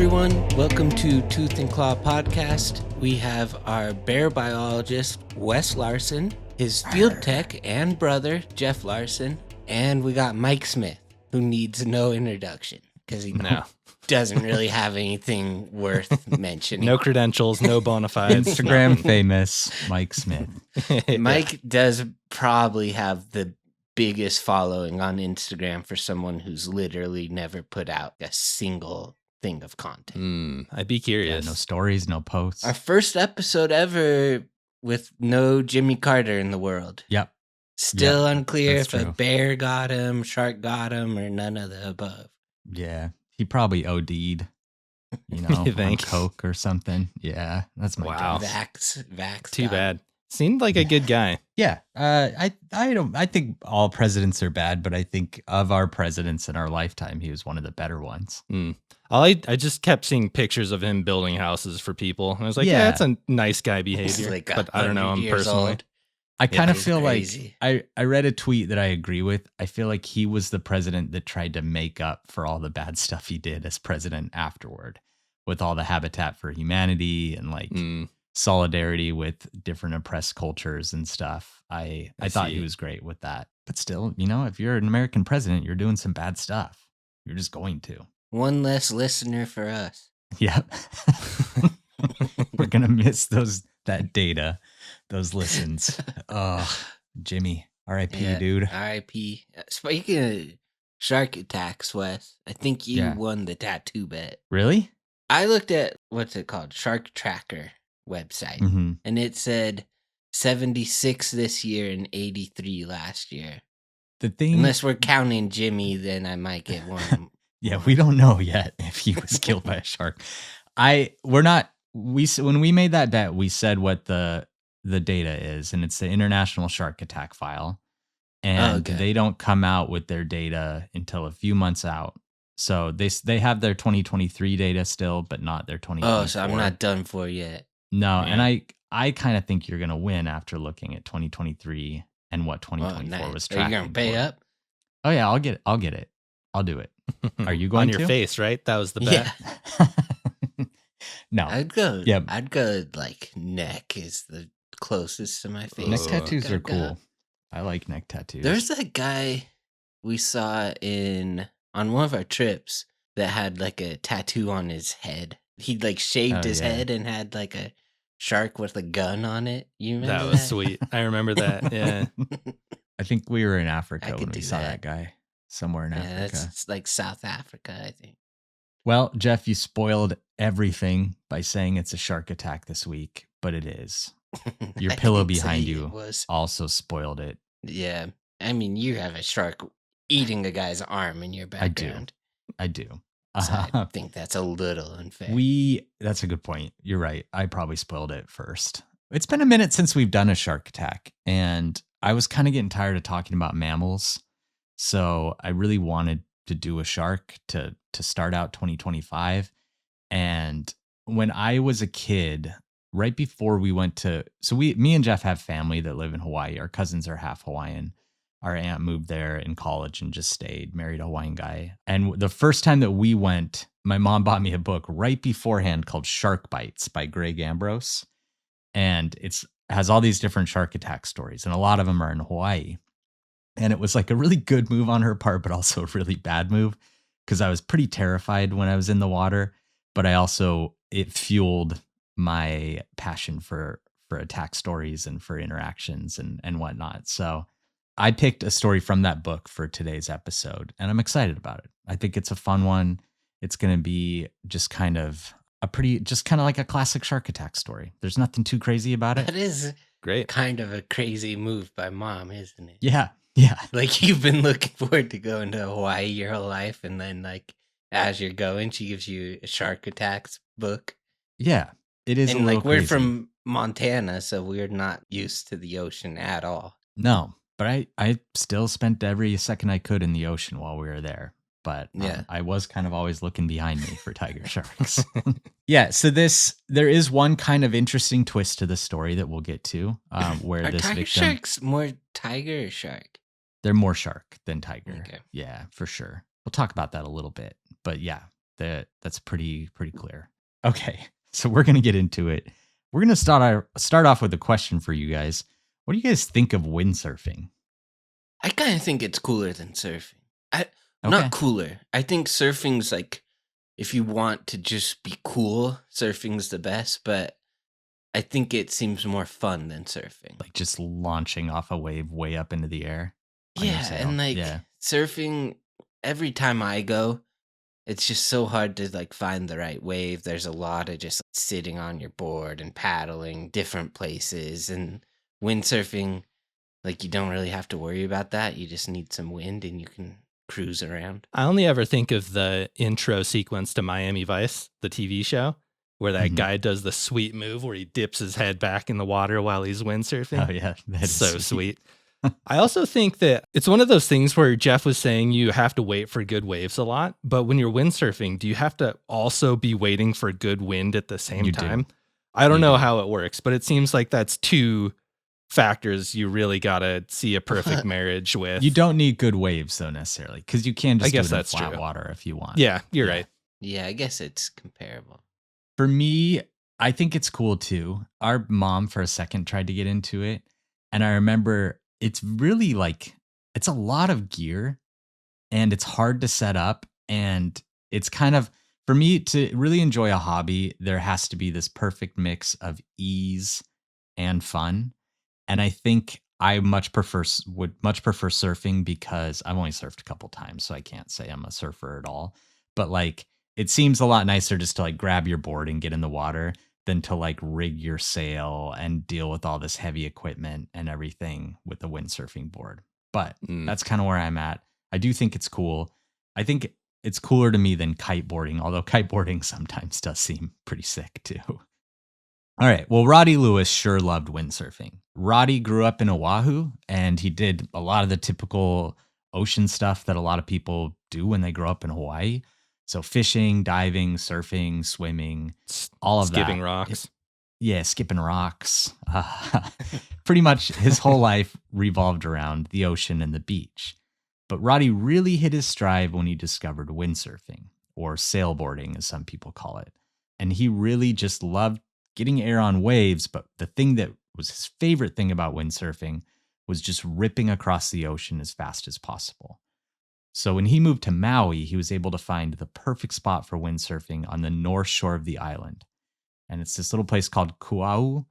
everyone. Welcome to Tooth and Claw Podcast. We have our bear biologist, Wes Larson, his field tech and brother, Jeff Larson, and we got Mike Smith, who needs no introduction because he doesn't really have anything worth mentioning. No credentials, no bona fides. Instagram famous Mike Smith. Mike does probably have the biggest following on Instagram for someone who's literally never put out a single thing of content. I'd be curious. Yeah, no stories, no posts. Our first episode ever with no Jimmy Carter in the world. Yep. Still unclear if that's a true. bear got him, shark got him, or none of the above. Yeah. He probably OD'd, you know, You on think? coke or something. Yeah. That's my Wow. guess. Vax. Too got him. bad. Seemed like a good guy. Yeah. I think all presidents are bad, but I think of our presidents in our lifetime, he was one of the better ones. I just kept seeing pictures of him building houses for people. And I was like, yeah, that's a nice guy behavior. like but I don't know 100 him years personally. old. I kind of he's feel crazy. like I read a tweet that I agree with. I feel like he was the president that tried to make up for all the bad stuff he did as president afterward, with all the Habitat for Humanity and like solidarity with different oppressed cultures and stuff. I thought he was great with that. But still, you know, if you're an American president, you're doing some bad stuff. You're just going to. One less listener for us. Yep. We're going to miss that data, those listens. Oh, Jimmy. R.I.P., dude. R.I.P. Speaking of shark attacks, Wes, I think you Yeah. won the tattoo bet. Really? I looked at, what's it called? Shark Tracker website. Mm-hmm. And it said 76 this year and 83 last year. The thing... Unless we're counting Jimmy, then I might get one. Yeah, we don't know yet if he was killed by a shark. When we made that bet, we said what the data is, and it's the International Shark Attack File. And they don't come out with their data until a few months out. So they have their 2023 data still, but not their 2024. Oh, so I'm not done for yet. No, Yeah. and I kind of think you're going to win after looking at 2023 and what 2024 was Are tracking. you going to pay for. up? Oh yeah, I'll get it. I'll do it. Are you going on your to? face, right? That was the bet. Yeah. No. I'd go. Yeah. I'd go like neck is the closest to my face. Neck Oh. tattoos are I'd go. cool. I like neck tattoos. There's that guy we saw on one of our trips that had like a tattoo on his head. He like shaved his head and had like a shark with a gun on it. You remember That was sweet. I remember that. Yeah. I think we were in Africa I could when we do saw that. that guy somewhere in Yeah, Africa. that's like South Africa, I think. Well, Jeff, you spoiled everything by saying it's a shark attack this week, but it is. Your I pillow didn't say behind it you was. also spoiled it. Yeah. I mean, you have a shark eating a guy's arm in your background. I do. So I think that's a little unfair. That's a good point. You're right. I probably spoiled it first. It's been a minute since we've done a shark attack, and I was kind of getting tired of talking about mammals. So I really wanted to do a shark to start out 2025. And when I was a kid, right before we went to, me and Jeff have family that live in Hawaii. Our cousins are half Hawaiian. Our aunt moved there in college and just stayed, married a Hawaiian guy. And the first time that we went, my mom bought me a book right beforehand called Shark Bites by Greg Ambrose. And it has all these different shark attack stories, and a lot of them are in Hawaii. And it was like a really good move on her part, but also a really bad move, because I was pretty terrified when I was in the water. But it fueled my passion for attack stories and for interactions and whatnot. So I picked a story from that book for today's episode, and I'm excited about it. I think it's a fun one. It's going to be just kind of like a classic shark attack story. There's nothing too crazy about it. That is Great. kind of a crazy move by mom, isn't it? Yeah. Like you've been looking forward to going to Hawaii your whole life, and then like as you're going, she gives you a shark attacks book. Yeah. It is. And a like little we're crazy. from Montana, so we're not used to the ocean at all. No, but I still spent every second I could in the ocean while we were there. But Yeah. I was kind of always looking behind me for tiger sharks. Yeah. So there is one kind of interesting twist to the story that we'll get to, where Are this tiger victim, sharks more tiger or shark? they're more shark than tiger. Okay. Yeah, for sure. We'll talk about that a little bit. But yeah, that's pretty clear. Okay, so we're gonna get into it. We're gonna start off with a question for you guys. What do you guys think of windsurfing? I kind of think it's cooler than surfing. Okay. Not cooler. I think surfing's like, if you want to just be cool, surfing's the best, but I think it seems more fun than surfing. Like just launching off a wave way up into the air. Yeah, and like surfing, every time I go, it's just so hard to like find the right wave. There's a lot of just sitting on your board and paddling different places. And windsurfing, like you don't really have to worry about that. You just need some wind and you can cruise around. I only ever think of the intro sequence to Miami Vice, the TV show, where that guy does the sweet move where he dips his head back in the water while he's windsurfing. Oh yeah, that's so sweet. I also think that it's one of those things where Jeff was saying you have to wait for good waves a lot, but when you're windsurfing, do you have to also be waiting for good wind at the same time? I don't know how it works, but it seems like that's two factors you really got to see a perfect marriage with. You don't need good waves though necessarily, because you can just do it in flat water if you want. Yeah, you're right. Yeah, I guess it's comparable. For me, I think it's cool too. Our mom for a second tried to get into it, and I remember it's really like, it's a lot of gear and it's hard to set up. And it's kind of, for me to really enjoy a hobby, there has to be this perfect mix of ease and fun. And I think I would much prefer surfing, because I've only surfed a couple times, so I can't say I'm a surfer at all. But like, it seems a lot nicer just to like grab your board and get in the water than to like rig your sail and deal with all this heavy equipment and everything with a windsurfing board. But that's kind of where I'm at. I do think it's cool. I think it's cooler to me than kiteboarding, although kiteboarding sometimes does seem pretty sick too. All right. Well, Roddy Lewis sure loved windsurfing. Roddy grew up in Oahu, and he did a lot of the typical ocean stuff that a lot of people do when they grow up in Hawaii. So fishing, diving, surfing, swimming, all of that. Skipping rocks. Skipping rocks. Pretty much his whole life revolved around the ocean and the beach. But Roddy really hit his stride when he discovered windsurfing, or sailboarding as some people call it. And he really just loved getting air on waves, but the thing that was his favorite thing about windsurfing was just ripping across the ocean as fast as possible. So when he moved to Maui, he was able to find the perfect spot for windsurfing on the north shore of the island. And it's this little place called Kuau.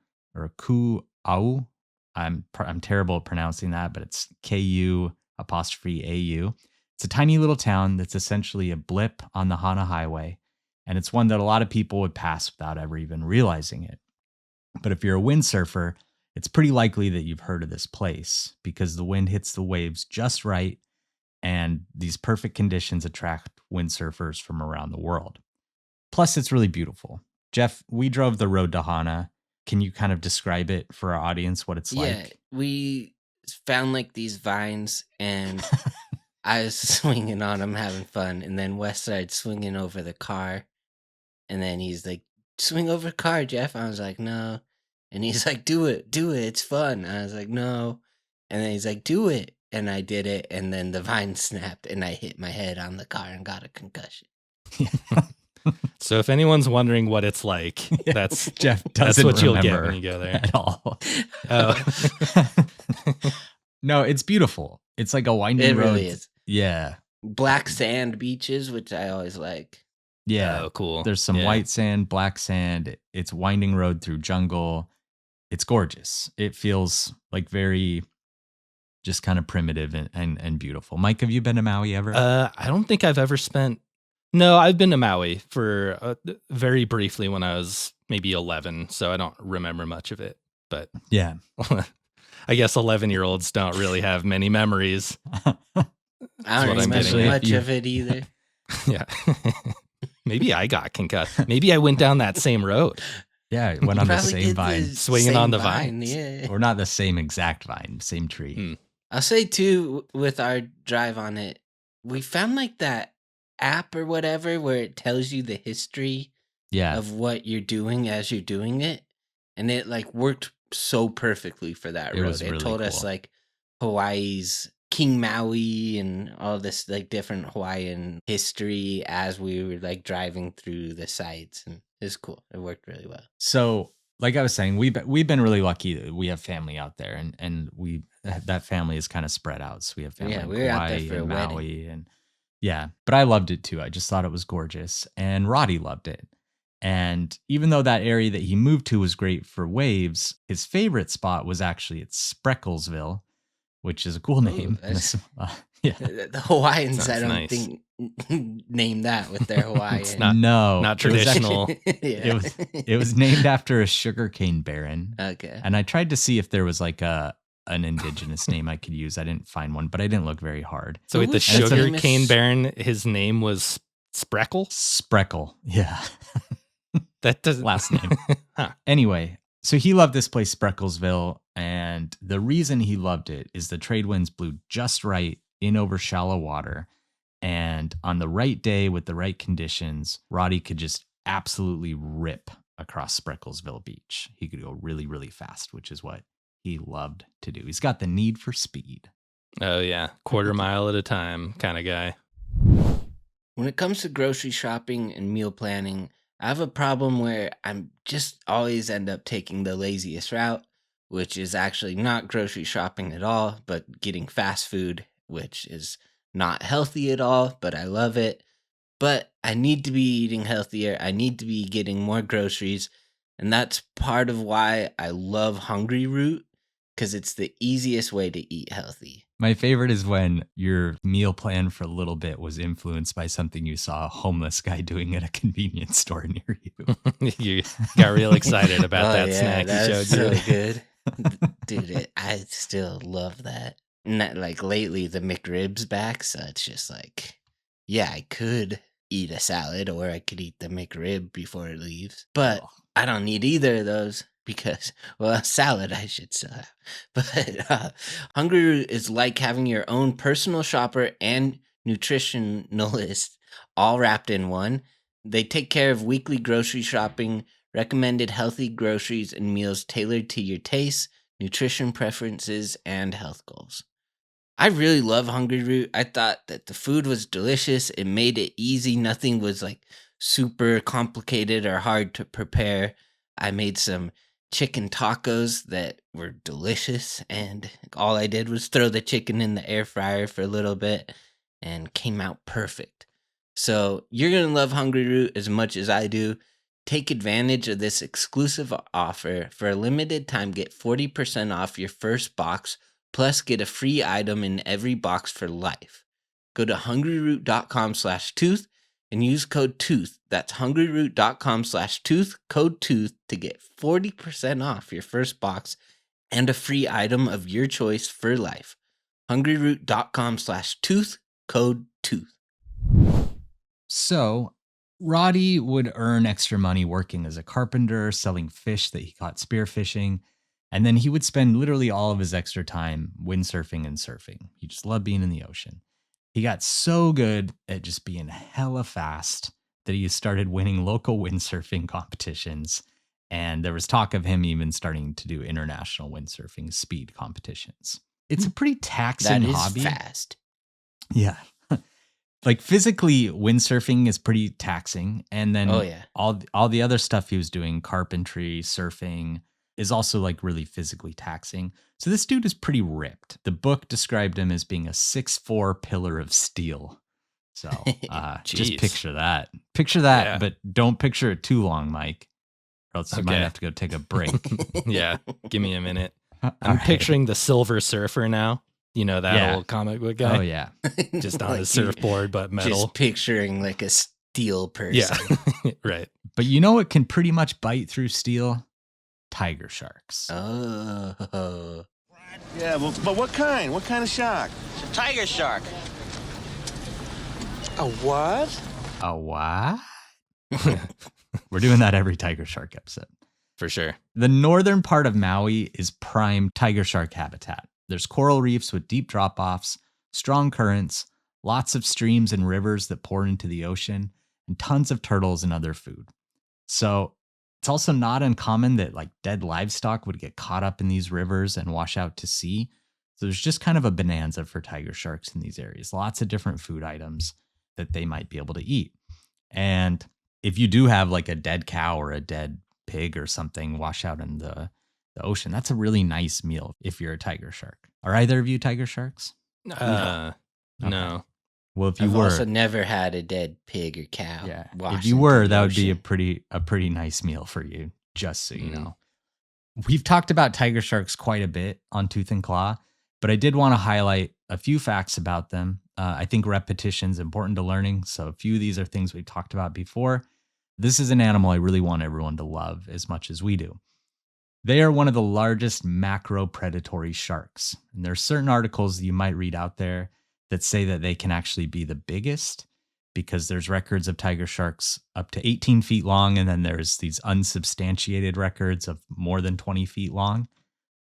I'm terrible at pronouncing that, but it's Ku''AU. It's a tiny little town that's essentially a blip on the Hana Highway. And it's one that a lot of people would pass without ever even realizing it. But if you're a windsurfer, it's pretty likely that you've heard of this place, because the wind hits the waves just right, and these perfect conditions attract windsurfers from around the world. Plus, it's really beautiful. Jeff, we drove the road to Hana. Can you kind of describe it for our audience, what it's like? Yeah, we found like these vines, and I was swinging on them, having fun. And then Wes started swinging over the car. And then he's like, swing over the car, Jeff. I was like, no. And he's like, do it, it's fun. I was like, no. And then he's like, do it. And I did it. And then the vine snapped, and I hit my head on the car and got a concussion. So if anyone's wondering what it's like, that's Jeff that's what you'll get when you go there. At all. Oh. No, it's beautiful. It's like a winding road. It really is. Yeah. Black sand beaches, which I always like. Yeah. Oh, cool. There's some white sand, black sand. It's winding road through jungle. It's gorgeous. It feels like very just kind of primitive and beautiful. Mike, have you been to Maui ever? I don't think I've ever spent. No, I've been to Maui for very briefly when I was maybe 11, so I don't remember much of it. But yeah, I guess 11-year-olds don't really have many memories. I don't remember much of it either. Yeah. Maybe I got concussed. Maybe I went down that same road. Yeah, it went on the same vine. Swinging on the vine. Yeah. Or not the same exact vine, same tree. I'll say, too, with our drive on it, we found like that app or whatever where it tells you the history of what you're doing as you're doing it. And it like worked so perfectly for that road. It told us like Hawaii's King Maui and all this like different Hawaiian history as we were like driving through the sites, and it was cool. It worked really well. So, like I was saying, we've been really lucky that we have family out there, and that family is kind of spread out. So we have family in we were out there Kauai for a and wedding. Maui, and yeah. But I loved it too. I just thought it was gorgeous, and Roddy loved it. And even though that area that he moved to was great for waves, his favorite spot was actually at Sprecklesville, which is a cool name. Yeah, the Hawaiians, Sounds I don't nice. think name that with their Hawaiian. It's not it was traditional. It was named after a sugarcane baron. Okay. And I tried to see if there was like an indigenous name I could use. I didn't find one, but I didn't look very hard. So with the Who's sugar famous- cane baron, his name was Spreckle? Spreckle. Yeah. That doesn't Last name. Huh. Anyway, so he loved this place, Sprecklesville. And the reason he loved it is the trade winds blew just right in over shallow water. And on the right day with the right conditions, Roddy could just absolutely rip across Sprecklesville Beach. He could go really, really fast, which is what he loved to do. He's got the need for speed. Oh yeah, quarter mile at a time kind of guy. When it comes to grocery shopping and meal planning, I have a problem where I'm just always end up taking the laziest route, which is actually not grocery shopping at all, but getting fast food, which is not healthy at all, but I love it. But I need to be eating healthier. I need to be getting more groceries. And that's part of why I love Hungryroot, because it's the easiest way to eat healthy. My favorite is when your meal plan for a little bit was influenced by something you saw a homeless guy doing at a convenience store near you. You got real excited about that yeah, snack that's he showed so you. good. Dude, I still love that. And like lately, the McRib's back, so it's just like, yeah, I could eat a salad or I could eat the McRib before it leaves. But I don't need either of those because, well, a salad I should still have. But Hungryroot is like having your own personal shopper and nutritionalist all wrapped in one. They take care of weekly grocery shopping, recommended healthy groceries and meals tailored to your tastes, nutrition preferences, and health goals. I really love Hungryroot. I thought that the food was delicious. It made it easy. Nothing was like super complicated or hard to prepare. I made some chicken tacos that were delicious, and all I did was throw the chicken in the air fryer for a little bit and came out perfect. So you're going to love Hungryroot as much as I do. Take advantage of this exclusive offer. For a limited time, get 40% off your first box, plus get a free item in every box for life. Go to hungryroot.com/tooth and use code TOOTH. That's hungryroot.com/tooth, code TOOTH to get 40% off your first box and a free item of your choice for life. hungryroot.com/tooth, code TOOTH. So Roddy would earn extra money working as a carpenter, selling fish that he caught spearfishing, and then he would spend literally all of his extra time windsurfing and surfing. He just loved being in the ocean. He got so good at just being hella fast that he started winning local windsurfing competitions, and there was talk of him even starting to do international windsurfing speed competitions. It's a pretty taxing That is hobby. fast. Yeah. Like physically, windsurfing is pretty taxing. And then Oh, yeah. all the other stuff he was doing, carpentry, surfing, is also like really physically taxing. So this dude is pretty ripped. The book described him as being a 6'4" pillar of steel. So just Jeez. picture that. Picture that, Yeah. but don't picture it too long, Mike. Or else you might Okay. have to go take a break. Yeah, give me a minute. All I'm right. picturing the Silver Surfer now. You know, that Yeah. old comic book guy? Oh, yeah. Just on Like a surfboard, but metal. Just picturing like a steel person. Yeah, right. But you know what can pretty much bite through steel? Tiger sharks. Oh. Yeah, but what kind? What kind of shark? It's a tiger shark. A what? A what? We're doing that every tiger shark episode. For sure. The northern part of Maui is prime tiger shark habitat. There's coral reefs with deep drop-offs, strong currents, lots of streams and rivers that pour into the ocean, and tons of turtles and other food. So it's also not uncommon that like dead livestock would get caught up in these rivers and wash out to sea. So there's just kind of a bonanza for tiger sharks in these areas. Lots of different food items that they might be able to eat. And if you do have like a dead cow or a dead pig or something wash out in the ocean, that's a really nice meal if you're a tiger shark. Are either of you tiger sharks? No. Well, if you I've were, also never had a dead pig or cow. yeah, if washed you into were, the that would be ocean. a pretty nice meal for you, just so you know. We've talked about tiger sharks quite a bit on Tooth and Claw, but I did want to highlight a few facts about them. I think repetition is important to learning. So a few of these are things we talked about before. This is an animal I really want everyone to love as much as we do. They are one of the largest macro-predatory sharks. And there are certain articles that you might read out there that say that they can actually be the biggest, because there's records of tiger sharks up to 18 feet long, and then there's these unsubstantiated records of more than 20 feet long.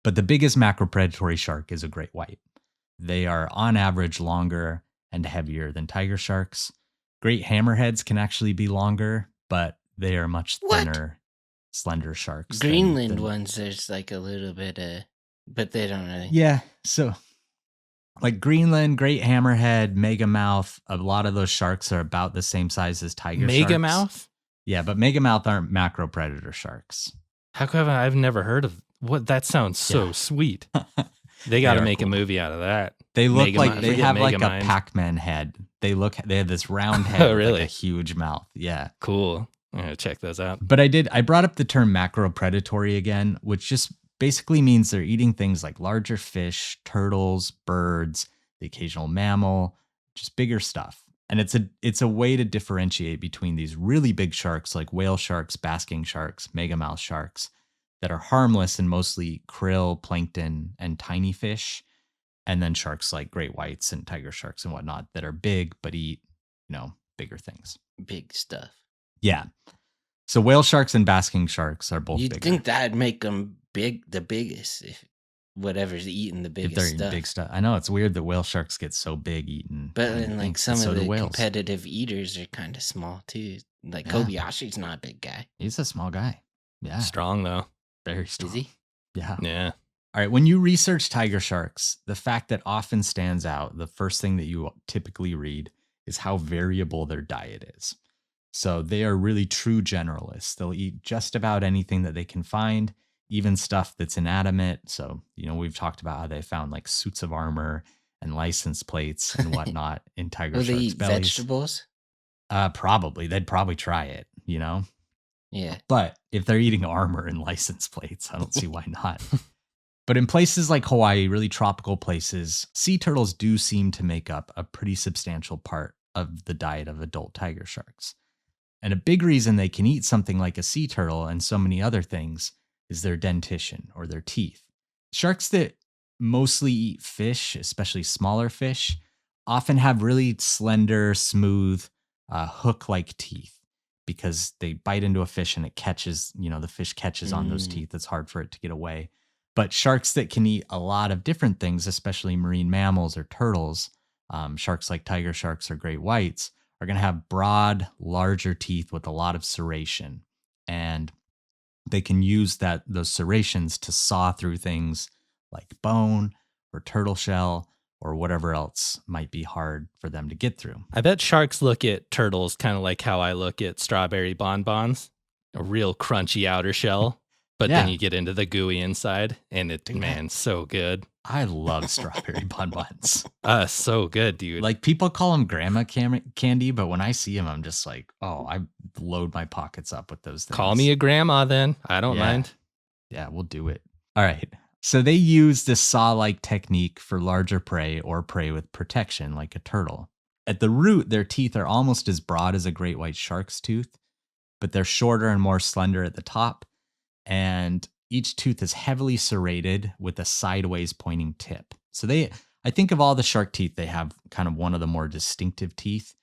But the biggest macropredatory shark is a great white. They are on average longer and heavier than tiger sharks. Great hammerheads can actually be longer, but they are much thinner, slender sharks. Greenland ones, there's like a little bit of, but they don't really. Yeah, so like Greenland, great hammerhead, megamouth, a lot of those sharks are about the same size as tiger sharks. Megamouth? Yeah, but megamouth aren't macro predator sharks. How come I've never heard of what? That sounds so sweet. They got to make a movie out of that. They look Megamind. like they have like a Megamind. Pac-Man head. They have this round head Oh, with really? like a huge mouth. Yeah. Cool. I'm gonna check those out. But I brought up the term macropredatory again, which just basically means they're eating things like larger fish, turtles, birds, the occasional mammal, just bigger stuff. And it's a way to differentiate between these really big sharks like whale sharks, basking sharks, megamouth sharks that are harmless and mostly krill, plankton, and tiny fish. And then sharks like great whites and tiger sharks and whatnot that are big but eat, bigger things. Big stuff. Yeah. So whale sharks and basking sharks are both You'd bigger. think that'd make them the biggest, if whatever's eating the If biggest they're stuff. eating big stuff. I know it's weird that whale sharks get so big eating. But tiny then, like, things, some and of so do the whales. competitive eaters are kind of small too. Like Yeah. Kobayashi's not a big guy, He's a small guy. Yeah. Strong though. Very strong. is he? Yeah. Yeah. All right. When you research tiger sharks, the fact that often stands out, the first thing that you typically read is how variable their diet is. So they are really true generalists. They'll eat just about anything that they can find, even stuff that's inanimate. So, we've talked about how they found like suits of armor and license plates and whatnot in tiger Will they sharks' eat bellies. vegetables? Probably. They'd probably try it, Yeah. But if they're eating armor and license plates, I don't see why not. But in places like Hawaii, really tropical places, sea turtles do seem to make up a pretty substantial part of the diet of adult tiger sharks. And a big reason they can eat something like a sea turtle and so many other things is their dentition, or their teeth. Sharks that mostly eat fish, especially smaller fish, often have really slender, smooth, hook-like teeth, because they bite into a fish and it catches, the fish catches on those teeth. It's hard for it to get away. But sharks that can eat a lot of different things, especially marine mammals or turtles, sharks like tiger sharks or great whites, are going to have broad, larger teeth with a lot of serration. And they can use those serrations to saw through things like bone or turtle shell or whatever else might be hard for them to get through. I bet sharks look at turtles kind of like how I look at strawberry bonbons, a real crunchy outer shell, but then Yeah. you get into the gooey inside, and man, so good. I love strawberry bonbons. So good, dude. Like, people call them grandma candy, but when I see them, I'm just like, oh, I load my pockets up with those things. Call me a grandma then. I don't Yeah. mind. Yeah, we'll do it. All right. So they use this saw-like technique for larger prey or prey with protection, like a turtle. At the root, their teeth are almost as broad as a great white shark's tooth, but they're shorter and more slender at the top. And each tooth is heavily serrated with a sideways pointing tip. So I think of all the shark teeth, they have kind of one of the more distinctive teeth.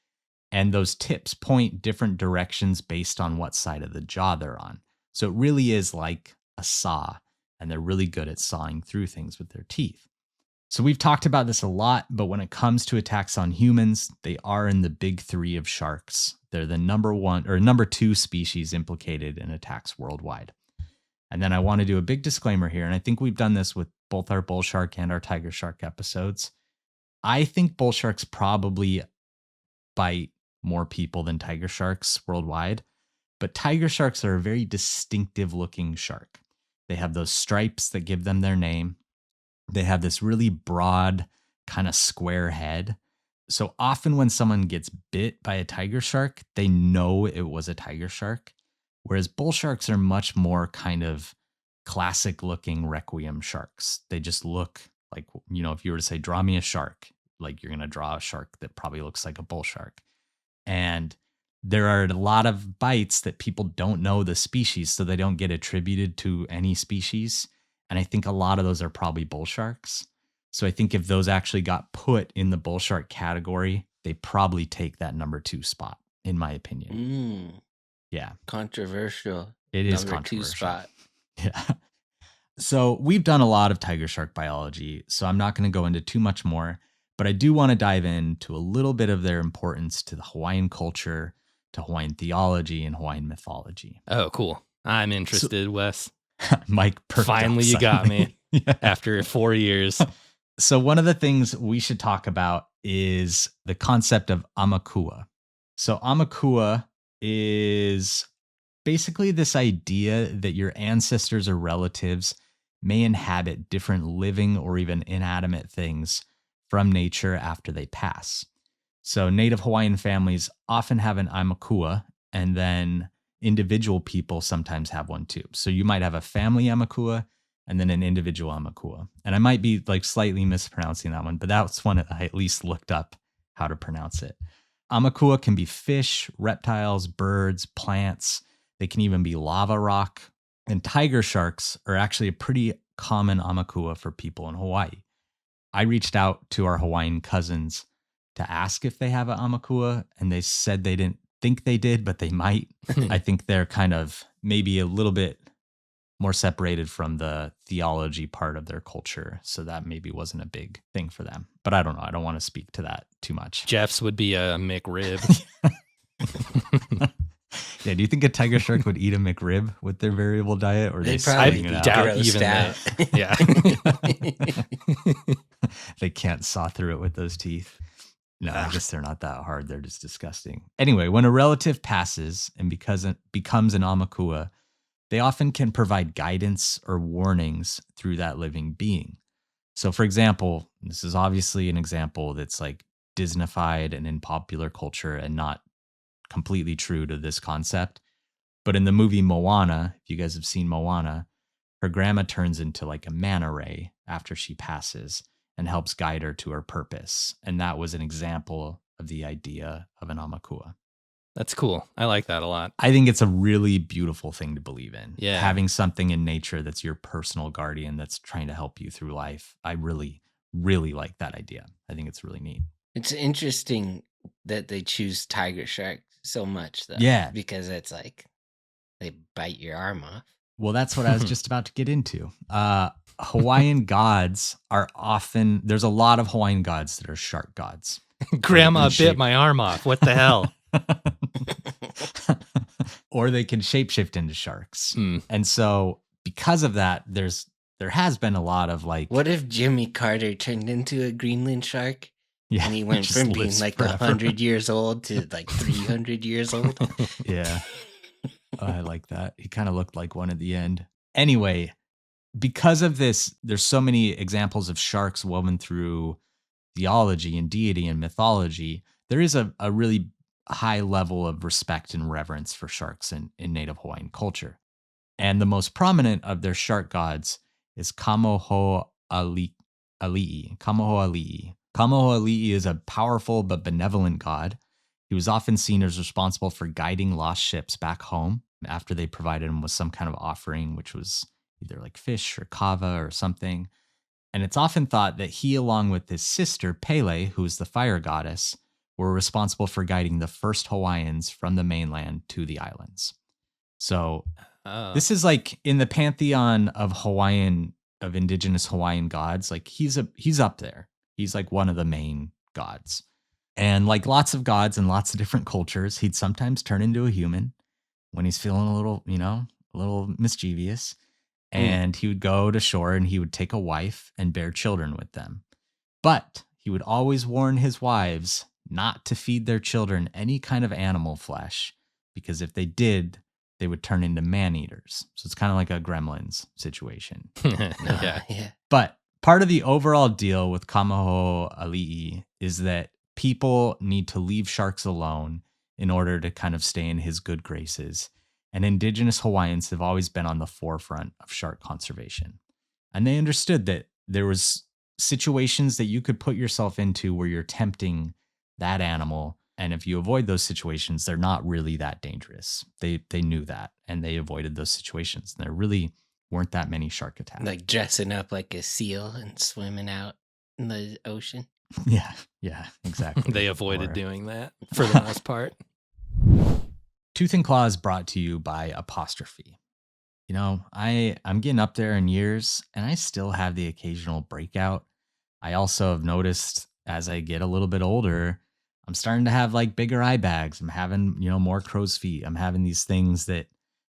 And those tips point different directions based on what side of the jaw they're on. So it really is like a saw, and they're really good at sawing through things with their teeth. So we've talked about this a lot, but when it comes to attacks on humans, they are in the big three of sharks. They're the number 2 species implicated in attacks worldwide. And then I want to do a big disclaimer here, and I think we've done this with both our bull shark and our tiger shark episodes. I think bull sharks probably bite more people than tiger sharks worldwide, but tiger sharks are a very distinctive looking shark. They have those stripes that give them their name. They have this really broad, kind of square head. So often when someone gets bit by a tiger shark, they know it was a tiger shark. Whereas bull sharks are much more kind of classic looking requiem sharks. They just look like, if you were to say, draw me a shark, like you're going to draw a shark that probably looks like a bull shark. And there are a lot of bites that people don't know the species, so they don't get attributed to any species. And I think a lot of those are probably bull sharks. So I think if those actually got put in the bull shark category, they probably take that number 2 spot, in my opinion. Yeah. Controversial. It is number controversial. 2 spot. Yeah. So we've done a lot of tiger shark biology, so I'm not going to go into too much more, but I do want to dive into a little bit of their importance to the Hawaiian culture, to Hawaiian theology, and Hawaiian mythology. Oh, cool. I'm interested, Wes. Mike, finally you got me after 4 years. So one of the things we should talk about is the concept of amakua. So amakua is basically this idea that your ancestors or relatives may inhabit different living or even inanimate things from nature after they pass. So Native Hawaiian families often have an amakua, and then individual people sometimes have one too. So you might have a family amakua and then an individual amakua. And I might be like slightly mispronouncing that one, but that's one I at least looked up how to pronounce it. Amakua can be fish, reptiles, birds, plants. They can even be lava rock. And tiger sharks are actually a pretty common amakua for people in Hawaii. I reached out to our Hawaiian cousins to ask if they have an amakua, and they said they didn't think they did, but they might. I think they're kind of maybe a little bit more separated from the theology part of their culture, so that maybe wasn't a big thing for them. But I don't know. I don't want to speak to that too much. Jeff's would be a McRib. Yeah, do you think a tiger shark would eat a McRib with their variable diet, or They they probably spitting it out? doubt grossed even out. that. Yeah. They can't saw through it with those teeth. No, I guess they're not that hard. They're just disgusting. Anyway, when a relative passes and becomes an amakua, they often can provide guidance or warnings through that living being. So for example, this is obviously an example that's like Disneyfied and in popular culture and not completely true to this concept. But in the movie Moana, if you guys have seen Moana, her grandma turns into like a manta ray after she passes and helps guide her to her purpose. And that was an example of the idea of an amakua. That's cool. I like that a lot. I think it's a really beautiful thing to believe in. Yeah. Having something in nature that's your personal guardian that's trying to help you through life. I really, really like that idea. I think it's really neat. It's interesting that they choose tiger shark so much, though. Yeah. Because it's like they bite your arm off. Well, that's what I was just about to get into. Hawaiian gods are often, there's a lot of Hawaiian gods that are shark gods. Grandma In bit shape. my arm off. What the hell? Or they can shapeshift into sharks. And so because of that, there has been a lot of like, What if Jimmy Carter turned into a Greenland shark? yeah, And he went just from being lives like forever. 100 years old to like 300 years old. Yeah. Oh, I like that. He kind of looked like one at the end. Anyway, because of this, there's so many examples of sharks woven through theology and deity and mythology. There is a really high level of respect and reverence for sharks in Native Hawaiian culture. And the most prominent of their shark gods is Kahoali'i. Kahoali'i. Kahoali'i is a powerful but benevolent god. He was often seen as responsible for guiding lost ships back home after they provided him with some kind of offering, which was either like fish or kava or something. And it's often thought that he, along with his sister Pele, who is the fire goddess, were responsible for guiding the first Hawaiians from the mainland to the islands. So this is like in the pantheon of indigenous Hawaiian gods, like he's up there. He's like one of the main gods. And like lots of gods in lots of different cultures, he'd sometimes turn into a human when he's feeling a little mischievous. And he would go to shore and he would take a wife and bear children with them. But he would always warn his wives not to feed their children any kind of animal flesh, because if they did, they would turn into man-eaters. So it's kind of like a Gremlins situation. Yeah. But part of the overall deal with Kahoali'i is that people need to leave sharks alone in order to kind of stay in his good graces. And indigenous Hawaiians have always been on the forefront of shark conservation. And they understood that there was situations that you could put yourself into where you're tempting that animal. And if you avoid those situations, they're not really that dangerous. They knew that, and they avoided those situations. And there really weren't that many shark attacks. Like dressing up like a seal and swimming out in the ocean. Yeah, exactly. They avoided doing that for the most part. Tooth and Claw is brought to you by Apostrophe. You know, I'm getting up there in years, and I still have the occasional breakout. I also have noticed as I get a little bit older, I'm starting to have like bigger eye bags. I'm having, more crow's feet. I'm having these things that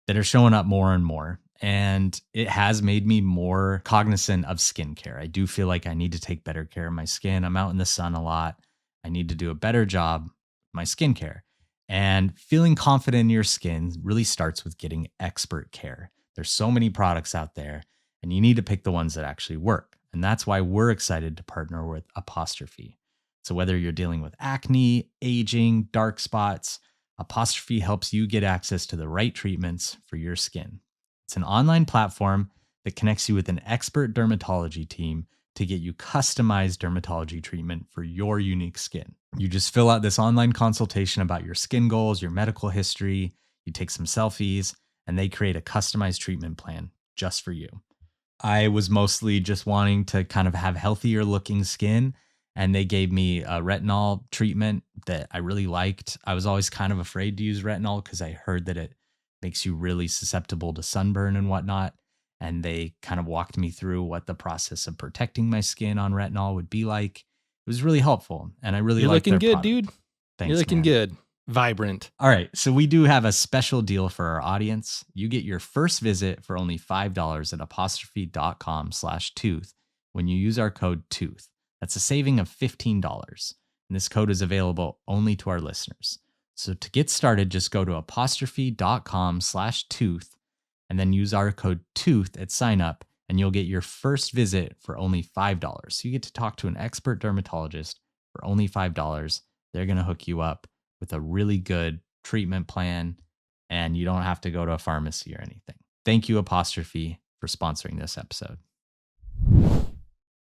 are showing up more and more. And it has made me more cognizant of skincare. I do feel like I need to take better care of my skin. I'm out in the sun a lot. I need to do a better job with my skincare. And feeling confident in your skin really starts with getting expert care. There's so many products out there, and you need to pick the ones that actually work. And that's why we're excited to partner with Apostrophe. So whether you're dealing with acne, aging, dark spots, Apostrophe helps you get access to the right treatments for your skin. It's an online platform that connects you with an expert dermatology team to get you customized dermatology treatment for your unique skin. You just fill out this online consultation about your skin goals, your medical history, you take some selfies, and they create a customized treatment plan just for you. I was mostly just wanting to kind of have healthier looking skin, and they gave me a retinol treatment that I really liked. I was always kind of afraid to use retinol because I heard that it makes you really susceptible to sunburn and whatnot. And they kind of walked me through what the process of protecting my skin on retinol would be like. It was really helpful, and I really liked their product. You're looking good, dude. Thanks, You're looking man. good. Vibrant. All right, so we do have a special deal for our audience. You get your first visit for only $5 at apostrophe.com/tooth when you use our code TOOTH. That's a saving of $15. And this code is available only to our listeners. So to get started, just go to apostrophe.com/tooth and then use our code TOOTH at sign up, and you'll get your first visit for only $5. So you get to talk to an expert dermatologist for only $5. They're going to hook you up with a really good treatment plan, and you don't have to go to a pharmacy or anything. Thank you, Apostrophe, for sponsoring this episode.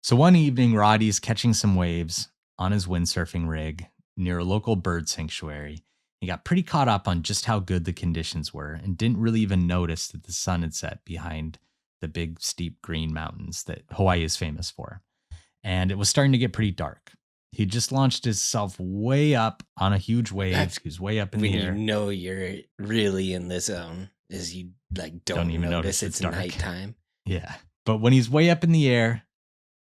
So one evening, Roddy's catching some waves on his windsurfing rig near a local bird sanctuary. He got pretty caught up on just how good the conditions were and didn't really even notice that the sun had set behind the big, steep green mountains that Hawaii is famous for. And it was starting to get pretty dark. He just launched himself way up on a huge wave. He was way up in the air. When you know you're really in the zone, is you like don't even notice it's dark. nighttime. Yeah. But when he's way up in the air,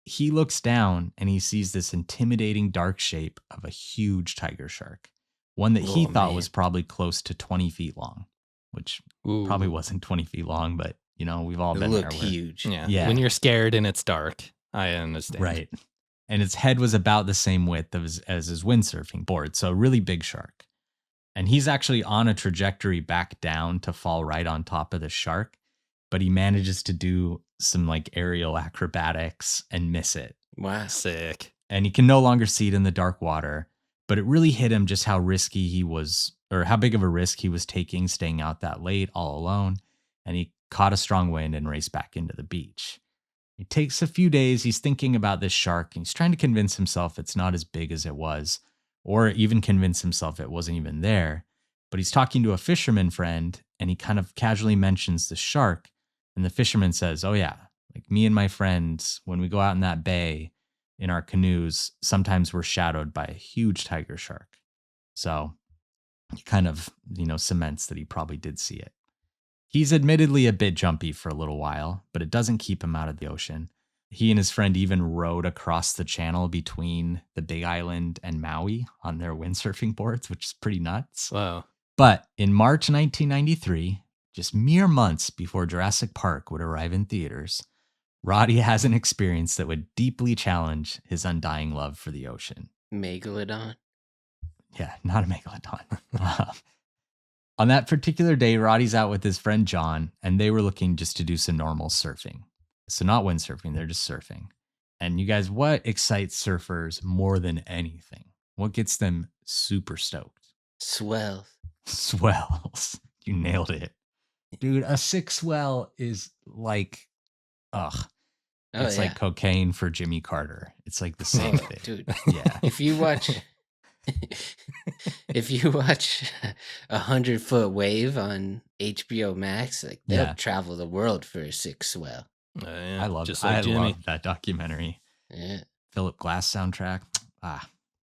he looks down and he sees this intimidating dark shape of a huge tiger shark. One that he thought was probably close to 20 feet long, which probably wasn't 20 feet long, but we've all been there. It looked huge. Yeah. When you're scared and it's dark, I understand. Right. And its head was about the same width as his windsurfing board. So a really big shark. And he's actually on a trajectory back down to fall right on top of the shark. But he manages to do some like aerial acrobatics and miss it. Wow. Sick. And he can no longer see it in the dark water. But it really hit him just how risky he was, or how big of a risk he was taking staying out that late all alone. And he caught a strong wind and raced back into the beach. It takes a few days. He's thinking about this shark, and he's trying to convince himself it's not as big as it was, or even convince himself it wasn't even there. But he's talking to a fisherman friend, and he kind of casually mentions the shark. And the fisherman says, "Oh yeah, like me and my friends, when we go out in that bay in our canoes, sometimes we're shadowed by a huge tiger shark." So he kind of, cements that he probably did see it. He's admittedly a bit jumpy for a little while, but it doesn't keep him out of the ocean. He and his friend even rowed across the channel between the Big Island and Maui on their windsurfing boards, which is pretty nuts. Wow. But in March 1993, just mere months before Jurassic Park would arrive in theaters, Roddy has an experience that would deeply challenge his undying love for the ocean. Megalodon. Yeah, not a megalodon. On that particular day, Roddy's out with his friend John, and they were looking just to do some normal surfing. So not windsurfing, they're just surfing. And you guys, what excites surfers more than anything? What gets them super stoked? Swells. Swells. You nailed it. Dude, a sick swell is like, it's like cocaine for Jimmy Carter. It's like the same thing. Dude. Yeah. If you watch 100-foot wave on HBO Max, like they'll travel the world for a sick swell. I love that documentary. Yeah. Philip Glass soundtrack.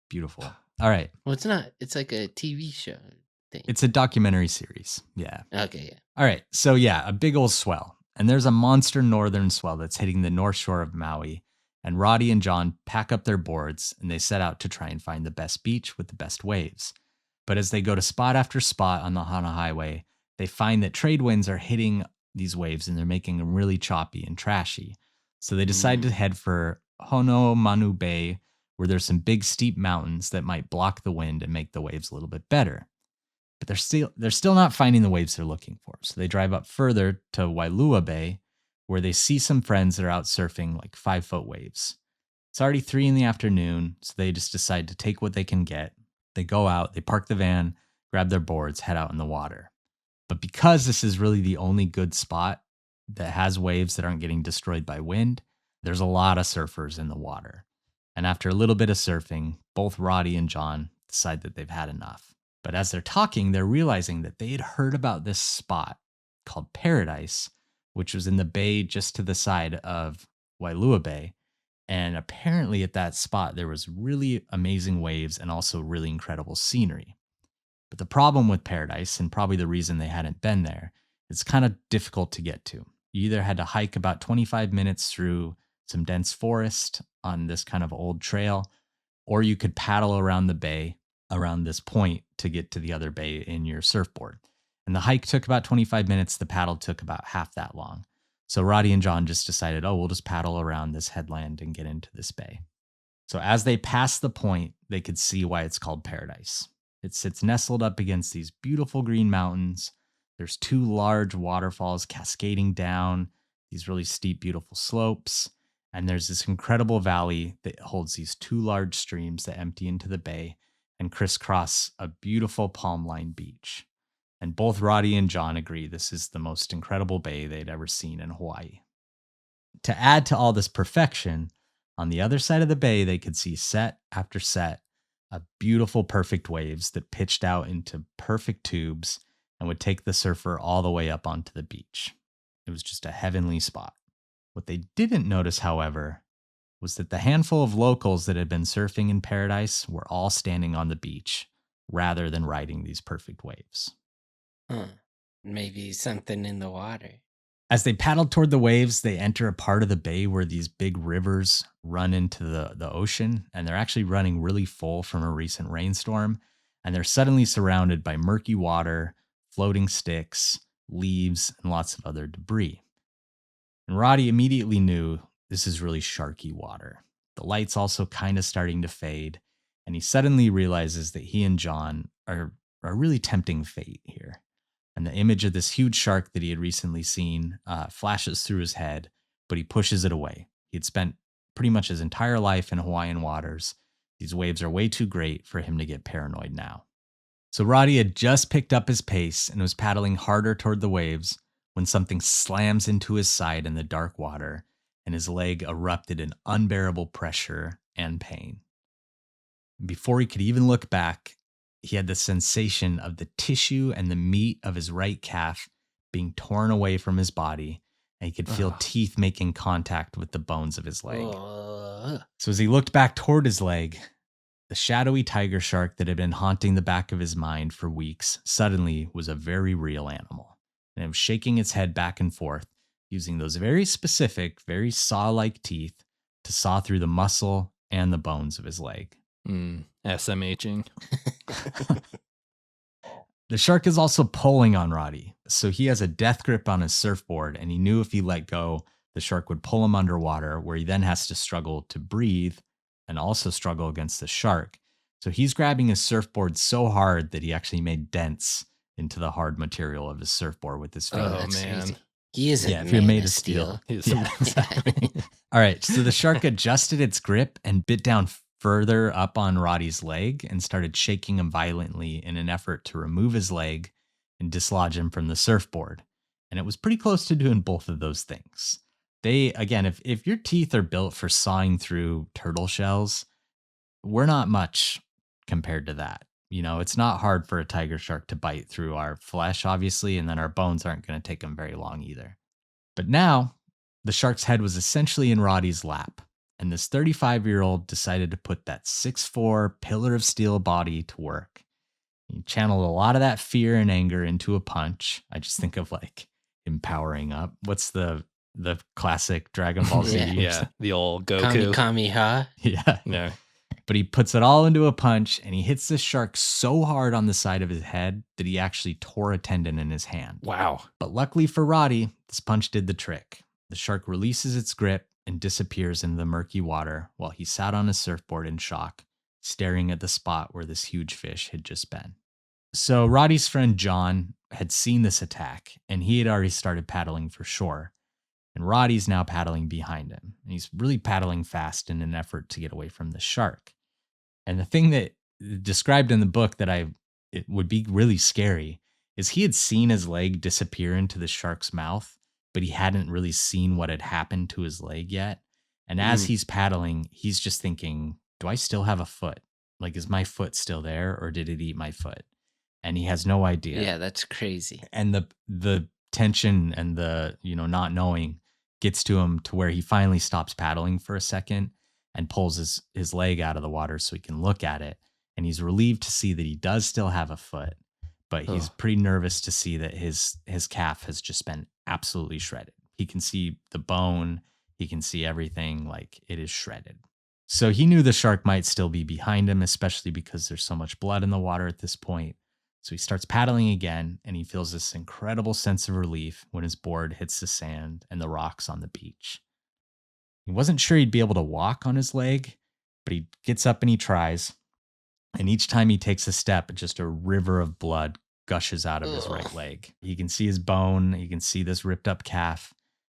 Beautiful. All right. Well, it's not. It's like a TV show thing. It's a documentary series. Yeah. Okay, yeah. All right. So a big old swell. And there's a monster northern swell that's hitting the north shore of Maui. And Roddy and John pack up their boards and they set out to try and find the best beach with the best waves. But as they go to spot after spot on the Hana Highway, they find that trade winds are hitting these waves and they're making them really choppy and trashy. So they decide to head for Honomanu Bay, where there's some big steep mountains that might block the wind and make the waves a little bit better. But they're still not finding the waves they're looking for. So they drive up further to Wailua Bay, where they see some friends that are out surfing like 5-foot waves. It's already 3 p.m, so they just decide to take what they can get. They go out, they park the van, grab their boards, head out in the water. But because this is really the only good spot that has waves that aren't getting destroyed by wind, there's a lot of surfers in the water. And after a little bit of surfing, both Roddy and John decide that they've had enough. But as they're talking, they're realizing that they had heard about this spot called Paradise, which was in the bay just to the side of Wailua Bay. And apparently at that spot, there was really amazing waves and also really incredible scenery. But the problem with Paradise, and probably the reason they hadn't been there, it's kind of difficult to get to. You either had to hike about 25 minutes through some dense forest on this kind of old trail, or you could paddle around the bay around this point to get to the other bay in your surfboard. And the hike took about 25 minutes. The paddle took about half that long. So Roddy and John just decided, we'll just paddle around this headland and get into this bay. So as they passed the point, they could see why it's called Paradise. It sits nestled up against these beautiful green mountains. There's 2 large waterfalls cascading down these really steep, beautiful slopes. And there's this incredible valley that holds these 2 large streams that empty into the bay and crisscross a beautiful palm-lined beach. And both Roddy and John agree this is the most incredible bay they'd ever seen in Hawaii. To add to all this perfection, on the other side of the bay, they could see set after set of beautiful, perfect waves that pitched out into perfect tubes and would take the surfer all the way up onto the beach. It was just a heavenly spot. What they didn't notice, however, was that the handful of locals that had been surfing in Paradise were all standing on the beach rather than riding these perfect waves. Maybe something in the water. As they paddled toward the waves, they enter a part of the bay where these big rivers run into the ocean, and they're actually running really full from a recent rainstorm, and they're suddenly surrounded by murky water, floating sticks, leaves, and lots of other debris. And Roddy immediately knew this is really sharky water. The light's also kind of starting to fade, and he suddenly realizes that he and John are really tempting fate here. And the image of this huge shark that he had recently seen flashes through his head, but he pushes it away. He had spent pretty much his entire life in Hawaiian waters. These waves are way too great for him to get paranoid now. So Roddy had just picked up his pace and was paddling harder toward the waves when something slams into his side in the dark water, and his leg erupted in unbearable pressure and pain. Before he could even look back, he had the sensation of the tissue and the meat of his right calf being torn away from his body, and he could feel teeth making contact with the bones of his leg. So as he looked back toward his leg, the shadowy tiger shark that had been haunting the back of his mind for weeks suddenly was a very real animal, and it was shaking its head back and forth, using those very specific, very saw-like teeth to saw through the muscle and the bones of his leg. SMHing. The shark is also pulling on Roddy, So he has a death grip on his surfboard, and he knew if he let go, the shark would pull him underwater, where he then has to struggle to breathe and also struggle against the shark. So he's grabbing his surfboard so hard that he actually made dents into the hard material of his surfboard with his fingers. Oh, man. Crazy. He is Yeah, if you're made of steel. Exactly. All right, so the shark adjusted its grip and bit down further up on Roddy's leg and started shaking him violently in an effort to remove his leg and dislodge him from the surfboard. And it was pretty close to doing both of those things. They, again, if your teeth are built for sawing through turtle shells, we're not much compared to that. You know, it's not hard for a tiger shark to bite through our flesh, obviously, and then our bones aren't going to take them very long either. But now, the shark's head was essentially in Roddy's lap, and this 35-year-old decided to put that 6'4" pillar of steel body to work. He channeled a lot of that fear and anger into a punch. I just think of like him powering up. What's the classic Dragon Ball Z? Yeah, the old Goku. Kamehameha. Yeah. Yeah. But he puts it all into a punch, and he hits the shark so hard on the side of his head that he actually tore a tendon in his hand. Wow. But luckily for Roddy, this punch did the trick. The shark releases its grip and disappears into the murky water while he sat on his surfboard in shock, staring at the spot where this huge fish had just been. So Roddy's friend John had seen this attack, and he had already started paddling for shore. And Roddy's now paddling behind him. And he's really paddling fast in an effort to get away from the shark. And the thing that described in the book that it would be really scary is he had seen his leg disappear into the shark's mouth, but he hadn't really seen what had happened to his leg yet. And as he's paddling, he's just thinking, do I still have a foot? Like, is my foot still there, or did it eat my foot? And he has no idea. Yeah, that's crazy. And the tension and the, not knowing gets to him to where he finally stops paddling for a second and pulls his leg out of the water so he can look at it. And he's relieved to see that he does still have a foot, but he's pretty nervous to see that his calf has just been absolutely shredded. He can see the bone. He can see everything, like it is shredded. So he knew the shark might still be behind him, especially because there's so much blood in the water at this point. So he starts paddling again, and he feels this incredible sense of relief when his board hits the sand and the rocks on the beach. He wasn't sure he'd be able to walk on his leg, but he gets up and he tries. And each time he takes a step, just a river of blood gushes out of his right leg. He can see his bone. He can see this ripped up calf.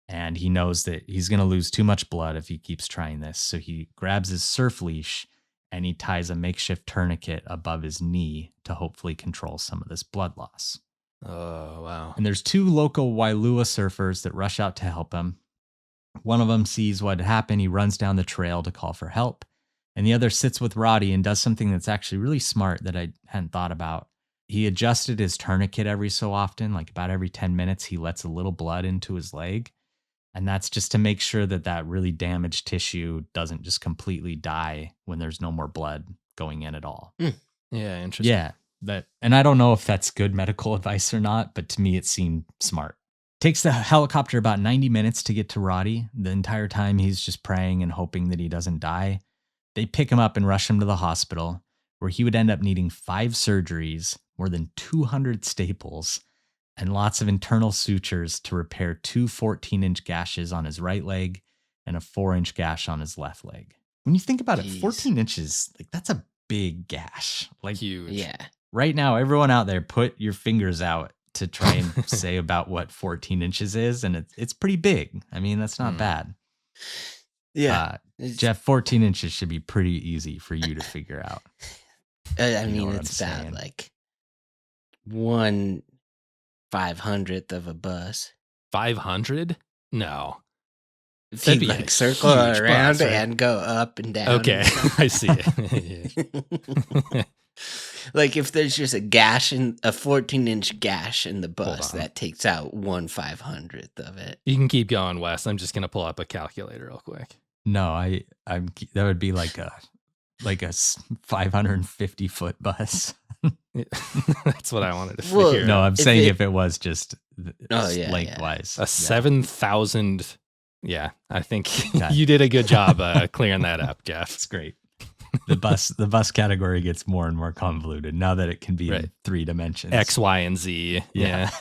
And he knows that he's going to lose too much blood if he keeps trying this. So he grabs his surf leash and he ties a makeshift tourniquet above his knee to hopefully control some of this blood loss. Oh, wow. And there's two local Wailua surfers that rush out to help him. One of them sees what happened. He runs down the trail to call for help. And the other sits with Roddy and does something that's actually really smart that I hadn't thought about. He adjusted his tourniquet every so often, like about every 10 minutes, he lets a little blood into his leg. And that's just to make sure that really damaged tissue doesn't just completely die when there's no more blood going in at all. Yeah, interesting. Yeah, and I don't know if that's good medical advice or not, but to me it seemed smart. Takes the helicopter about 90 minutes to get to Roddy. The entire time he's just praying and hoping that he doesn't die. They pick him up and rush him to the hospital, where he would end up needing 5 surgeries, more than 200 staples, and lots of internal sutures to repair 2 14-inch gashes on his right leg and a 4-inch gash on his left leg. When you think about it, 14 inches, like that's a big gash. Like Huge. Yeah. right now, everyone out there, put your fingers out to try and say about what 14 inches is, and it's pretty big. I mean, that's not bad. Yeah. Jeff, 14 inches should be pretty easy for you to figure out. I You know mean, what it's I'm about saying. like 1/500th of a bus. 500? No. If That'd you be a like circle huge around bus, right? and go up and down. Okay, I see it. Like if there's just a 14-inch gash in the bus, on. that takes out 1/500th of it. You can keep going, Wes. I'm just gonna pull up a calculator real quick. No, I'm that would be like a 550 foot bus. That's what I wanted to Well, figure No, out. I'm saying if it was just yeah, lengthwise. A 7,000. Yeah, I think Yeah. you did a good job clearing that up, Jeff. It's great. The bus category gets more and more convoluted now that it can be in Right. 3 dimensions. X, Y, and Z. Yeah.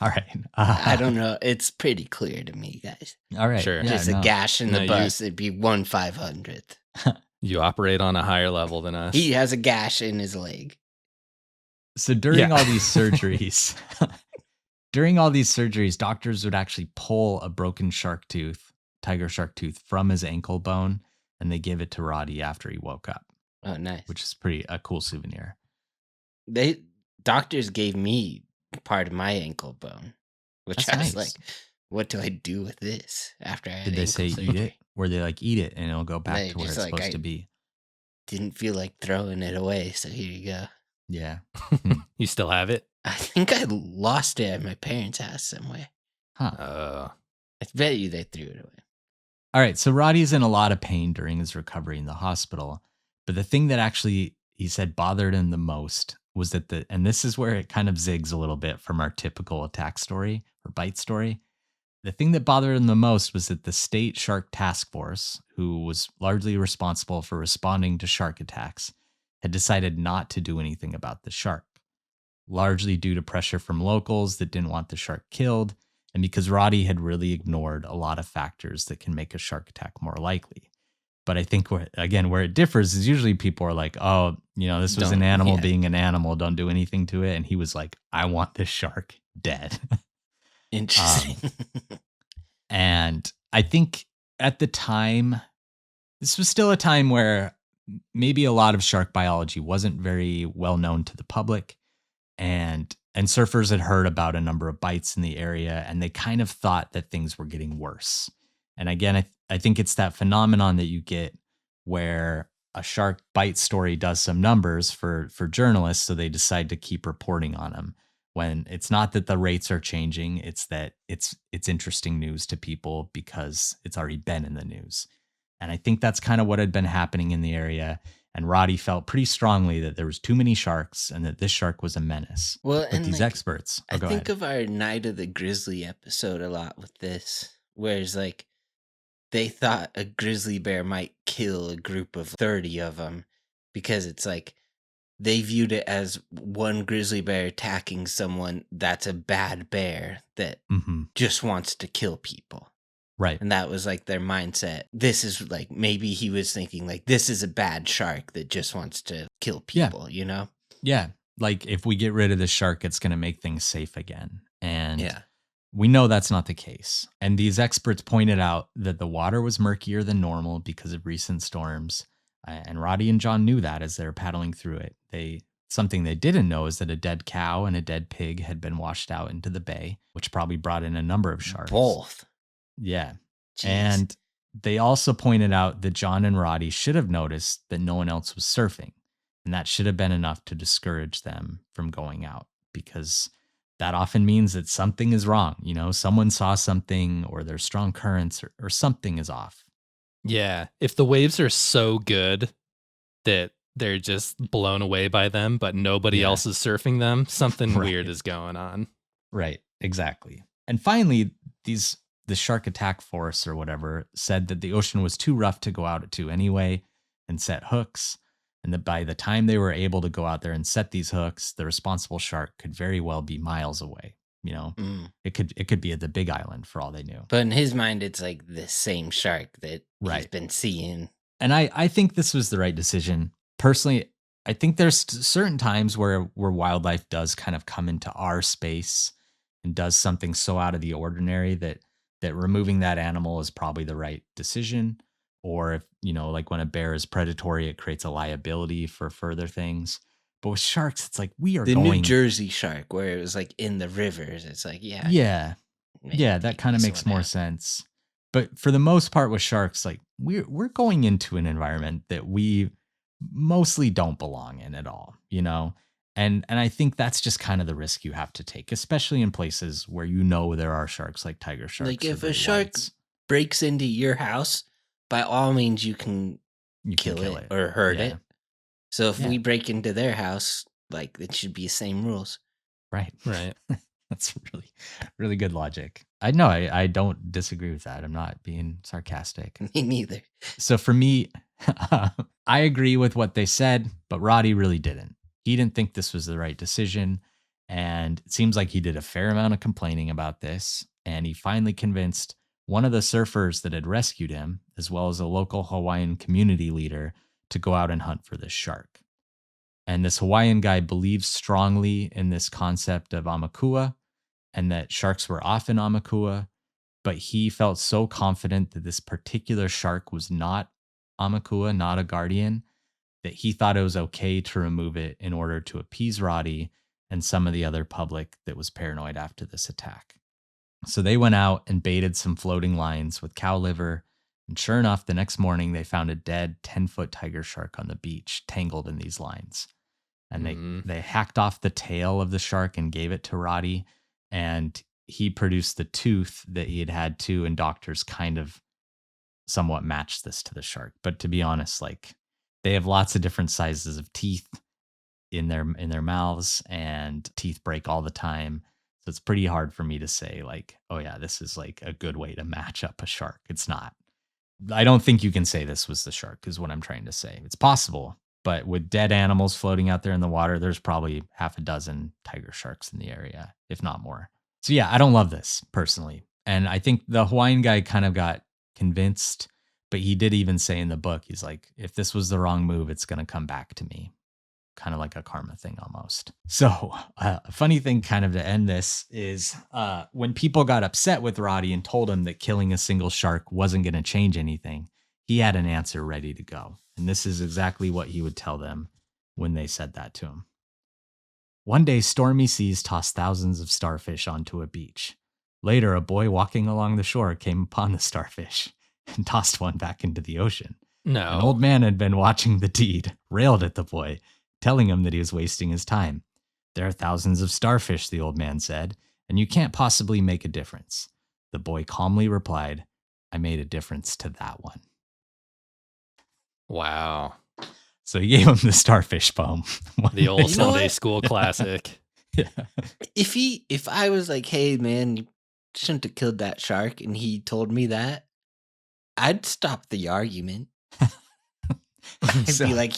All right. I don't know. It's pretty clear to me, guys. All right. Sure. Yeah, Just a no. gash in the No, bus, it'd be 1/500th. You operate on a higher level than us. He has a gash in his leg. So during Yeah. all these surgeries, doctors would actually pull a broken tiger shark tooth from his ankle bone, and they give it to Roddy after he woke up, Oh, nice. which is a cool souvenir. Doctors gave me part of my ankle bone, which That's I was nice. like, what do I do with this after I had Did they ankle say surgery? eat it? Where they like eat it and it'll go back They to where just it's like, supposed to be? Didn't feel like throwing it away, so here you go. Yeah. You still have it? I think I lost it at my parents' house somewhere. Huh. I bet you they threw it away. All right. So Roddy's in a lot of pain during his recovery in the hospital. But the thing that actually he said bothered him the most was that and this is where it kind of zigs a little bit from our typical attack story or bite story. The thing that bothered him the most was that the state shark task force, who was largely responsible for responding to shark attacks, had decided not to do anything about the shark, largely due to pressure from locals that didn't want the shark killed, and because Roddy had really ignored a lot of factors that can make a shark attack more likely. But I think where it differs is usually people are like, oh, this was an animal being an animal. Don't do anything to it. And he was like, I want this shark dead. Interesting. And I think at the time, this was still a time where maybe a lot of shark biology wasn't very well known to the public. And surfers had heard about a number of bites in the area, and they kind of thought that things were getting worse. And again, I think it's that phenomenon that you get where a shark bite story does some numbers for journalists, so they decide to keep reporting on them. When it's not that the rates are changing, it's that it's interesting news to people because it's already been in the news. And I think that's kind of what had been happening in the area. And Roddy felt pretty strongly that there was too many sharks and that this shark was a menace. Well, but these experts, I think of our Night of the Grizzly episode a lot with this, whereas like they thought a grizzly bear might kill a group of 30 of them because it's like they viewed it as one grizzly bear attacking someone that's a bad bear that just wants to kill people. Right. And that was like their mindset. This is like, maybe he was thinking like, this is a bad shark that just wants to kill people, Yeah. Like if we get rid of the shark, it's going to make things safe again. And yeah. We know that's not the case. And these experts pointed out that the water was murkier than normal because of recent storms. And Roddy and John knew that as they were paddling through it. Something they didn't know is that a dead cow and a dead pig had been washed out into the bay, which probably brought in a number of sharks. Both. Yeah. Jeez. And they also pointed out that John and Roddy should have noticed that no one else was surfing. And that should have been enough to discourage them from going out, because that often means that something is wrong. Someone saw something, or there's strong currents, or something is off. Yeah. If the waves are so good that they're just blown away by them, but nobody else is surfing them, something weird is going on. Right. Exactly. And finally, the shark attack force or whatever said that the ocean was too rough to go out to anyway and set hooks. And that by the time they were able to go out there and set these hooks, the responsible shark could very well be miles away. It could be at the Big Island for all they knew. But in his mind, it's like the same shark that he's been seeing. And I think this was the right decision. Personally, I think there's certain times where wildlife does kind of come into our space and does something so out of the ordinary that removing that animal is probably the right decision. Or if, like when a bear is predatory, it creates a liability for further things. But with sharks, it's like the New Jersey shark, where it was like in the rivers. It's like, yeah, that kind of makes more sense. But for the most part with sharks, like we're going into an environment that we mostly don't belong in at all, And I think that's just kind of the risk you have to take, especially in places where there are sharks like tiger sharks. Like if a shark breaks into your house, by all means you can kill it or hurt it. So if we break into their house, like it should be the same rules. Right. That's really, really good logic. I don't disagree with that. I'm not being sarcastic. Me neither. So for me, I agree with what they said, but Roddy really didn't. He didn't think this was the right decision. And it seems like he did a fair amount of complaining about this. And he finally convinced one of the surfers that had rescued him, as well as a local Hawaiian community leader, to go out and hunt for this shark. And this Hawaiian guy believes strongly in this concept of Amakua and that sharks were often Amakua, but he felt so confident that this particular shark was not Amakua, not a guardian, that he thought it was okay to remove it in order to appease Roddy and some of the other public that was paranoid after this attack. So they went out and baited some floating lines with cow liver, and sure enough, the next morning they found a dead 10-foot tiger shark on the beach, tangled in these lines. And they hacked off the tail of the shark and gave it to Roddy, and he produced the tooth that he had to, and doctors kind of somewhat matched this to the shark. But to be honest, like, they have lots of different sizes of teeth in their mouths, and teeth break all the time. So it's pretty hard for me to say, like, oh yeah, this is like a good way to match up a shark. It's not. I don't think you can say this was the shark, is what I'm trying to say. It's possible, but with dead animals floating out there in the water, there's probably half a dozen tiger sharks in the area, if not more. So yeah, I don't love this personally. And I think the Hawaiian guy kind of got convinced, but he did even say in the book, he's like, if this was the wrong move, it's going to come back to me. Kind of like a karma thing almost. So a funny thing kind of to end this is when people got upset with Roddy and told him that killing a single shark wasn't going to change anything, he had an answer ready to go. And this is exactly what he would tell them when they said that to him. One day, stormy seas tossed thousands of starfish onto a beach. Later, a boy walking along the shore came upon the starfish and tossed one back into the ocean. No. An old man had been watching the deed, railed at the boy, telling him that he was wasting his time. There are thousands of starfish, the old man said, and you can't possibly make a difference. The boy calmly replied, I made a difference to that one. Wow. So he gave him the starfish poem. The old You know Sunday what? school classic. Yeah. If I was like, hey man, you shouldn't have killed that shark, and he told me that, I'd stop the argument. I'd So- be like,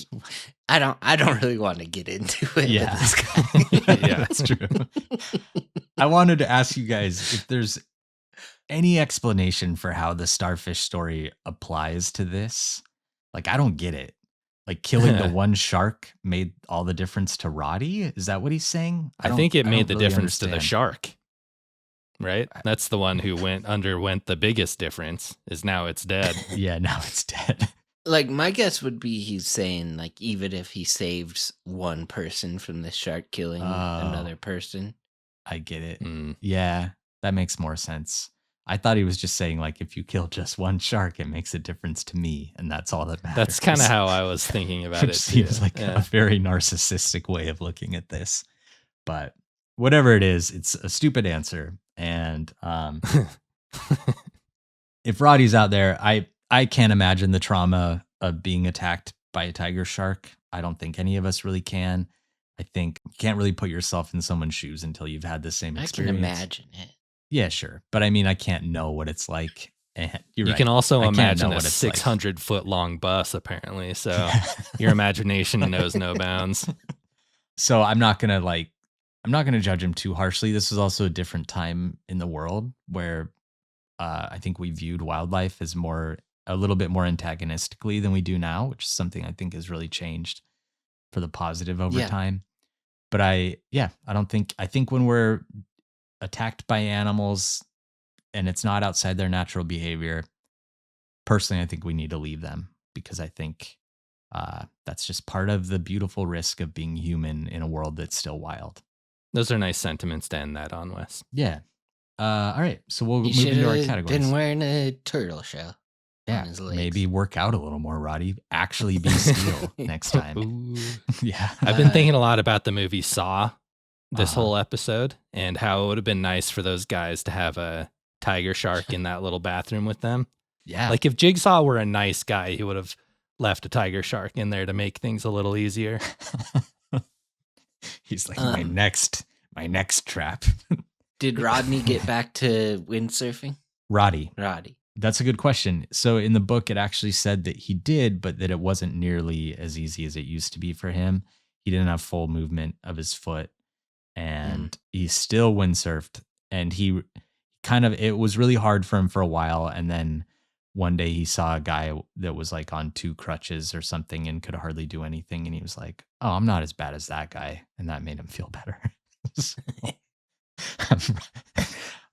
I don't really want to get into it Yeah. with this guy. Yeah, that's true. I wanted to ask you guys if there's any explanation for how the starfish story applies to this. Like, I don't get it. Like, killing the one shark made all the difference to Roddy? Is that what he's saying? I don't- think it I made don't the really difference to the understand. shark. Right? That's the one who underwent the biggest difference, is now it's dead. Yeah, now it's dead. Like, my guess would be he's saying, like, even if he saved one person from the shark killing another person. I get it. Mm. Yeah, that makes more sense. I thought he was just saying, like, if you kill just one shark, it makes a difference to me, and that's all that matters. That's kind of how I was thinking about Which it. seems too. like Yeah. a very narcissistic way of looking at this. But whatever it is, it's a stupid answer. And if Roddy's out there, I can't imagine the trauma of being attacked by a tiger shark. I don't think any of us really can. I think you can't really put yourself in someone's shoes until you've had the same I can experience. imagine it. Yeah, sure. But I mean, I can't know what it's like. And you're You right. can also I can't imagine know a what it's like. 600-foot long bus, apparently. So your imagination knows no bounds. So I'm not gonna judge him too harshly. This was also a different time in the world where I think we viewed wildlife as a little bit more antagonistically than we do now, which is something I think has really changed for the positive over Yeah. time. But I think when we're attacked by animals and it's not outside their natural behavior, personally, I think we need to leave them, because I think that's just part of the beautiful risk of being human in a world that's still wild. Those are nice sentiments to end that on, Wes. Yeah. All right. So we'll You move into our should have categories. been wearing a turtle shell Yeah. on his legs. Maybe work out a little more, Roddy. Actually be steel next time. Ooh. Yeah. I've been thinking a lot about the movie Saw this Uh-huh. whole episode, and how it would have been nice for those guys to have a tiger shark in that little bathroom with them. Yeah. Like, if Jigsaw were a nice guy, he would have left a tiger shark in there to make things a little easier. He's like my next trap. Did Rodney get back to windsurfing? Roddy. Roddy. That's a good question. So in the book, it actually said that he did, but that it wasn't nearly as easy as it used to be for him. He didn't have full movement of his foot. and he still windsurfed. And it was really hard for him for a while. And then one day he saw a guy that was like on 2 crutches or something and could hardly do anything. And he was like, oh, I'm not as bad as that guy. And that made him feel better. So,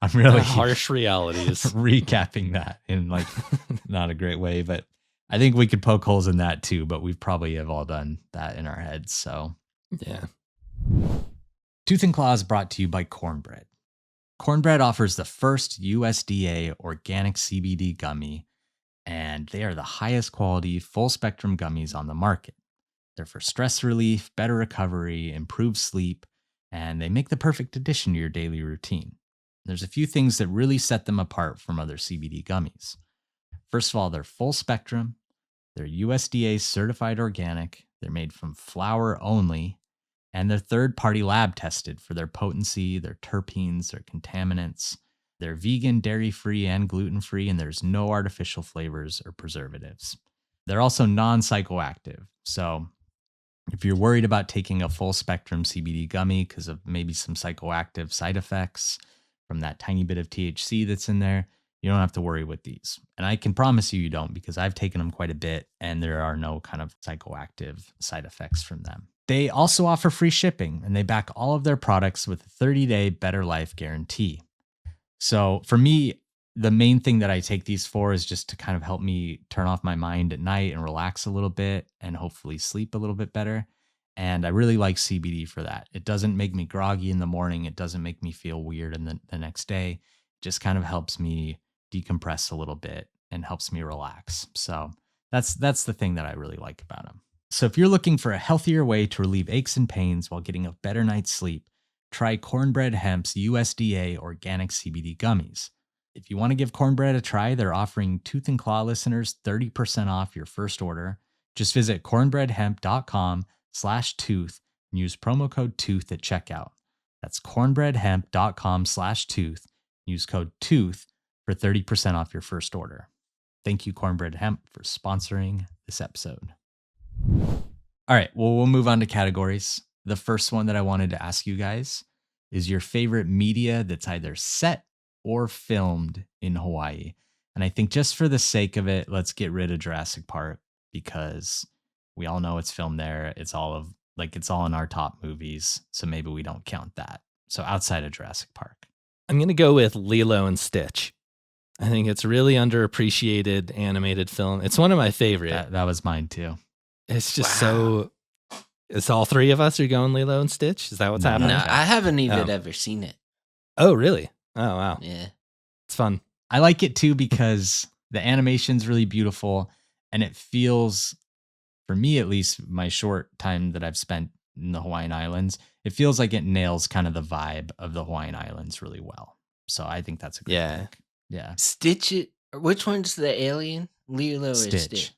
I'm really harsh realities. Recapping that in like not a great way, but I think we could poke holes in that too, but we probably have all done that in our heads. So yeah. Tooth and Claw is brought to you by Cornbread. Cornbread offers the first USDA organic CBD gummy, and they are the highest quality full spectrum gummies on the market. They're for stress relief, better recovery, improved sleep, and they make the perfect addition to your daily routine. There's a few things that really set them apart from other CBD gummies. First of all, they're full spectrum. They're USDA certified organic. They're made from flower only. And they're third-party lab tested for their potency, their terpenes, their contaminants. They're vegan, dairy-free, and gluten-free, and there's no artificial flavors or preservatives. They're also non-psychoactive. So if you're worried about taking a full-spectrum CBD gummy because of maybe some psychoactive side effects from that tiny bit of THC that's in there, you don't have to worry with these. And I can promise you don't, because I've taken them quite a bit, and there are no kind of psychoactive side effects from them. They also offer free shipping, and they back all of their products with a 30-day Better Life guarantee. So for me, the main thing that I take these for is just to kind of help me turn off my mind at night and relax a little bit and hopefully sleep a little bit better. And I really like CBD for that. It doesn't make me groggy in the morning. It doesn't make me feel weird in the next day. It just kind of helps me decompress a little bit and helps me relax. So that's the thing that I really like about them. So if you're looking for a healthier way to relieve aches and pains while getting a better night's sleep, try Cornbread Hemp's USDA organic CBD gummies. If you want to give Cornbread a try, they're offering Tooth and Claw listeners 30% off your first order. Just visit cornbreadhemp.com/tooth and use promo code TOOTH at checkout. That's cornbreadhemp.com/tooth. Use code TOOTH for 30% off your first order. Thank you, Cornbread Hemp, for sponsoring this episode. All right, well, we'll move on to categories. The first one that I wanted to ask you guys is your favorite media that's either set or filmed in Hawaii. And I think just for the sake of it, let's get rid of Jurassic Park, because we all know it's filmed there. It's all in our top movies. So maybe we don't count that. So outside of Jurassic Park. I'm going to go with Lilo and Stitch. I think it's really underappreciated animated film. It's one of my favorite. That was mine too. It's just so... Is all three of us are going Lilo and Stitch? Is that what's happening? No, I haven't even ever seen it. Oh, really? Oh, wow. Yeah. It's fun. I like it too because the animation's really beautiful, and it feels, for me at least, my short time that I've spent in the Hawaiian Islands, it feels like it nails kind of the vibe of the Hawaiian Islands really well. So I think that's a great pick. Yeah. Stitch it. Which one's the alien? Lilo or Stitch?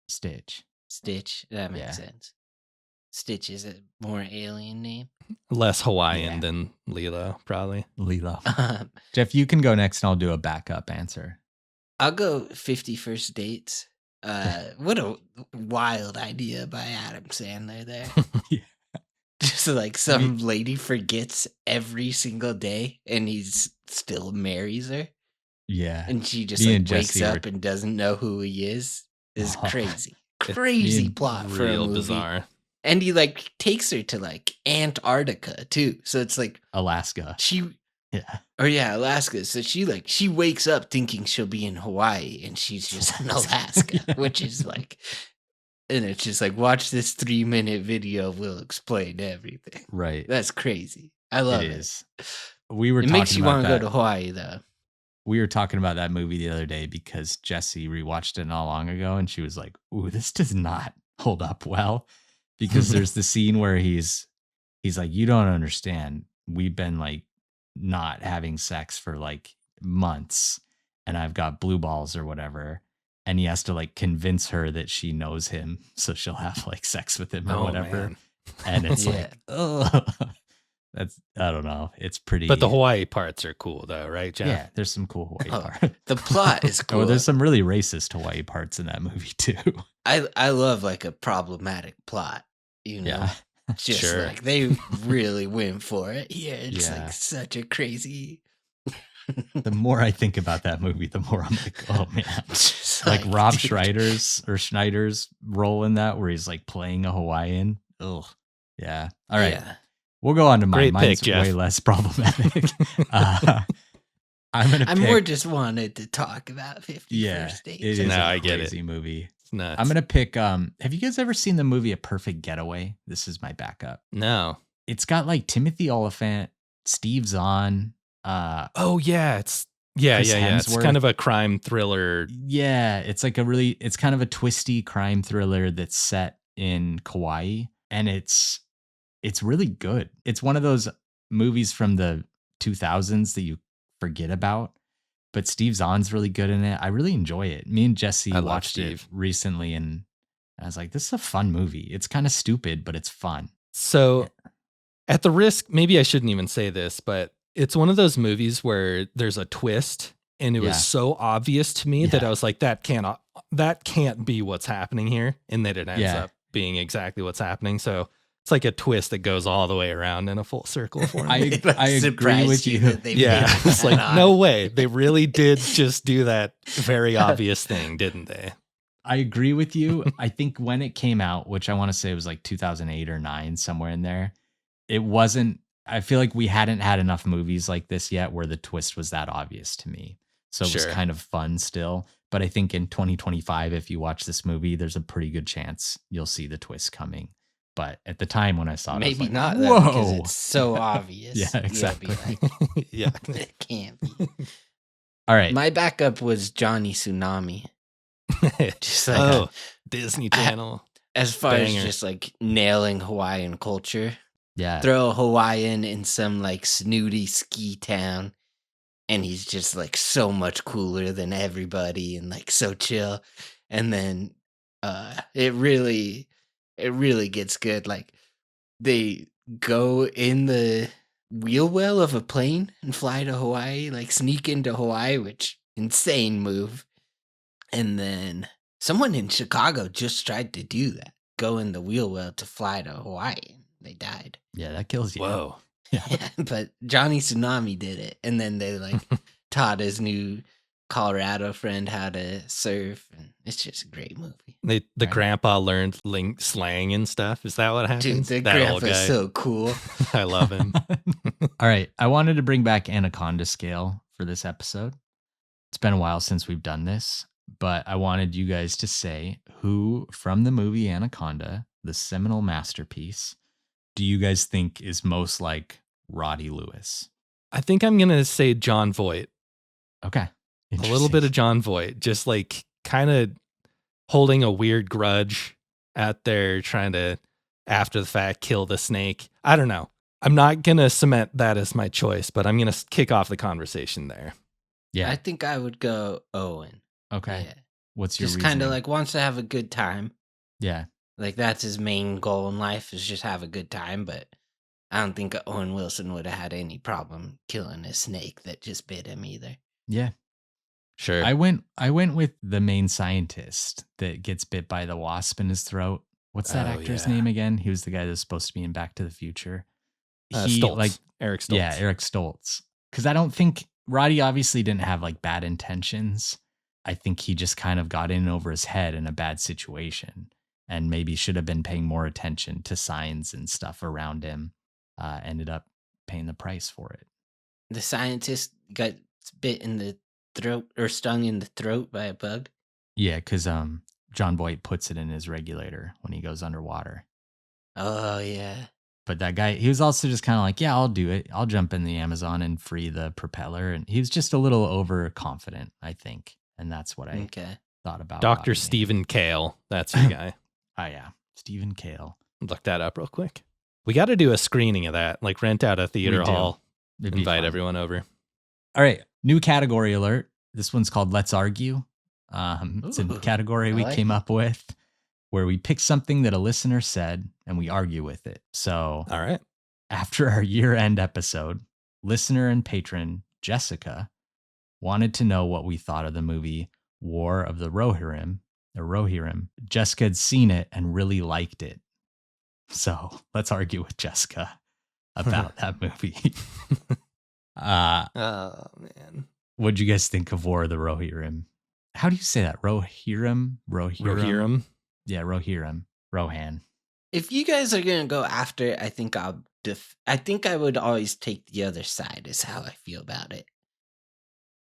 Stitch. That makes sense. Stitch is a more alien name. Less Hawaiian than Lilo, probably. Lilo. Jeff, you can go next and I'll do a backup answer. I'll go 50 First Dates. What a wild idea by Adam Sandler there. Yeah. Just like some lady forgets every single day and he still marries her. Yeah. And she just wakes up and doesn't know who he is. Is crazy. Crazy plot for a movie. Bizarre. And he takes her to Antarctica too. So it's Alaska. Alaska. So she wakes up thinking she'll be in Hawaii and she's just in Alaska, which is and it's just watch this 3-minute video. We'll explain everything. Right. That's crazy. I love it. Is. It makes you want to go to Hawaii though. We were talking about that movie the other day because Jessie rewatched it not long ago and she was like, ooh, this does not hold up well. Because there's the scene where he's like, you don't understand. We've been not having sex for months and I've got blue balls or whatever. And he has to convince her that she knows him. So she'll have sex with him or whatever. Man. And it's oh, that's, I don't know. It's pretty. But the Hawaii parts are cool though, right, Jeff? Yeah, there's some cool Hawaii parts. The plot is cool. There's some really racist Hawaii parts in that movie too. I love a problematic plot, you know? Just Sure. like they really went for it. Yeah, it's Yeah. like such a crazy. The more I think about that movie, the more I'm like, oh man. Just Like Rob dude. Schneider's role in that, where he's like playing a Hawaiian. Ugh. Yeah. All right. Yeah. We'll go on to mine. Great Mine's pick, Jeff. way less problematic. I'm gonna I pick. more just wanted to talk about 51st Yeah, Dates. it is No, a I get it. crazy movie. It's nuts. I'm gonna pick. Have you guys ever seen the movie A Perfect Getaway? This is my backup. No. It's got like Timothy Oliphant, Steve Zahn. Oh yeah, Chris It's Hemsworth. kind of a crime thriller. Yeah, it's like it's kind of a twisty crime thriller that's set in Kauai, and it's really good. It's one of those movies from the 2000s that you forget about, but Steve Zahn's really good in it. I really enjoy it. Me and Jesse I love watched it Steve. recently, and I was like, this is a fun movie. It's kind of stupid, but it's fun. So, at the risk, maybe I shouldn't even say this, but it's one of those movies where there's a twist, and it Yeah. was so obvious to me that Yeah. I was like, that can't be what's happening here, and then it ends Yeah. up being exactly what's happening. So it's like a twist that goes all the way around in a full circle for me. I It, like, agree surprised with you. that they yeah, made it's that like on. no way, they really did just do that very obvious thing, didn't they? I agree with you. I think when it came out, which I want to say was like 2008 or 9, somewhere in there, it wasn't. I feel like we hadn't had enough movies like this yet where the twist was that obvious to me. So it was Sure. kind of fun still. But I think in 2025, if you watch this movie, there's a pretty good chance you'll see the twist coming. But at the time when I saw it, I was Maybe like, not though, because whoa. it's so obvious. Yeah, You'll be exactly. like, Yeah. it can't be. All right. My backup was Johnny Tsunami. Just like Oh, Disney Channel. as far banger. as just like nailing Hawaiian culture, Yeah. throw a Hawaiian in some like snooty ski town, and he's just like so much cooler than everybody and like so chill. And then it really gets good. Like they go in the wheel well of a plane and fly to Hawaii, like sneak into Hawaii, which insane move. And then someone in Chicago just tried to do that. Go in the wheel well to fly to Hawaii. They died. Yeah, that kills you. Whoa. But Johnny Tsunami did it. And then they like taught his new Colorado friend how to surf. And it's just a great movie. The Right. grandpa learned slang and stuff. Is that what happens? Dude, the that old grandpa's guy. so cool. I love him. All right. I wanted to bring back Anaconda scale for this episode. It's been a while since we've done this, but I wanted you guys to say who from the movie Anaconda, the seminal masterpiece, do you guys think is most like Roddy Lewis? I think I'm gonna say John Voight. Okay. A little bit of John Voight, just like kind of holding a weird grudge out there, trying to, after the fact, kill the snake. I don't know. I'm not going to cement that as my choice, but I'm going to kick off the conversation there. Yeah. I think I would go Owen. Okay. Yeah. What's your Just kind of reasoning? like wants to have a good time. Yeah. Like that's his main goal in life is just have a good time. But I don't think Owen Wilson would have had any problem killing a snake that just bit him either. Yeah. Sure. I went with the main scientist that gets bit by the wasp in his throat. What's that Oh, actor's yeah. name again? He was the guy that's supposed to be in Back to the Future. Stoltz. Eric Stoltz. Yeah, Eric Stoltz. Because I don't think Roddy obviously didn't have like bad intentions. I think he just kind of got in over his head in a bad situation and maybe should have been paying more attention to signs and stuff around him. Ended up paying the price for it. The scientist got bit in the throat or stung in the throat by a bug. Yeah, because John Voight puts it in his regulator when he goes underwater. Oh, yeah. But that guy, he was also just kind of like, yeah, I'll do it. I'll jump in the Amazon and free the propeller. And he was just a little overconfident, I think. And that's what I Okay. thought about. Dr. Rodney. Stephen Kale. That's your guy. Oh, yeah. Stephen Kale. Look that up real quick. We got to do a screening of that, like rent out a theater We do. hall, It'd be invite fun. everyone over. All right. New category alert. This one's called Let's Argue. It's a Ooh, category I we like came it. up with where we pick something that a listener said and we argue with it. So All right. after our year-end episode, listener and patron Jessica wanted to know what we thought of the movie War of the Rohirrim. Jessica had seen it and really liked it. So let's argue with Jessica about that movie. Oh man. What'd you guys think of War of the Rohirrim? How do you say that? Rohirrim? Rohirrim. Yeah, Rohirrim. Rohan. If you guys are gonna go after it, I think I think I would always take the other side. Is how I feel about it.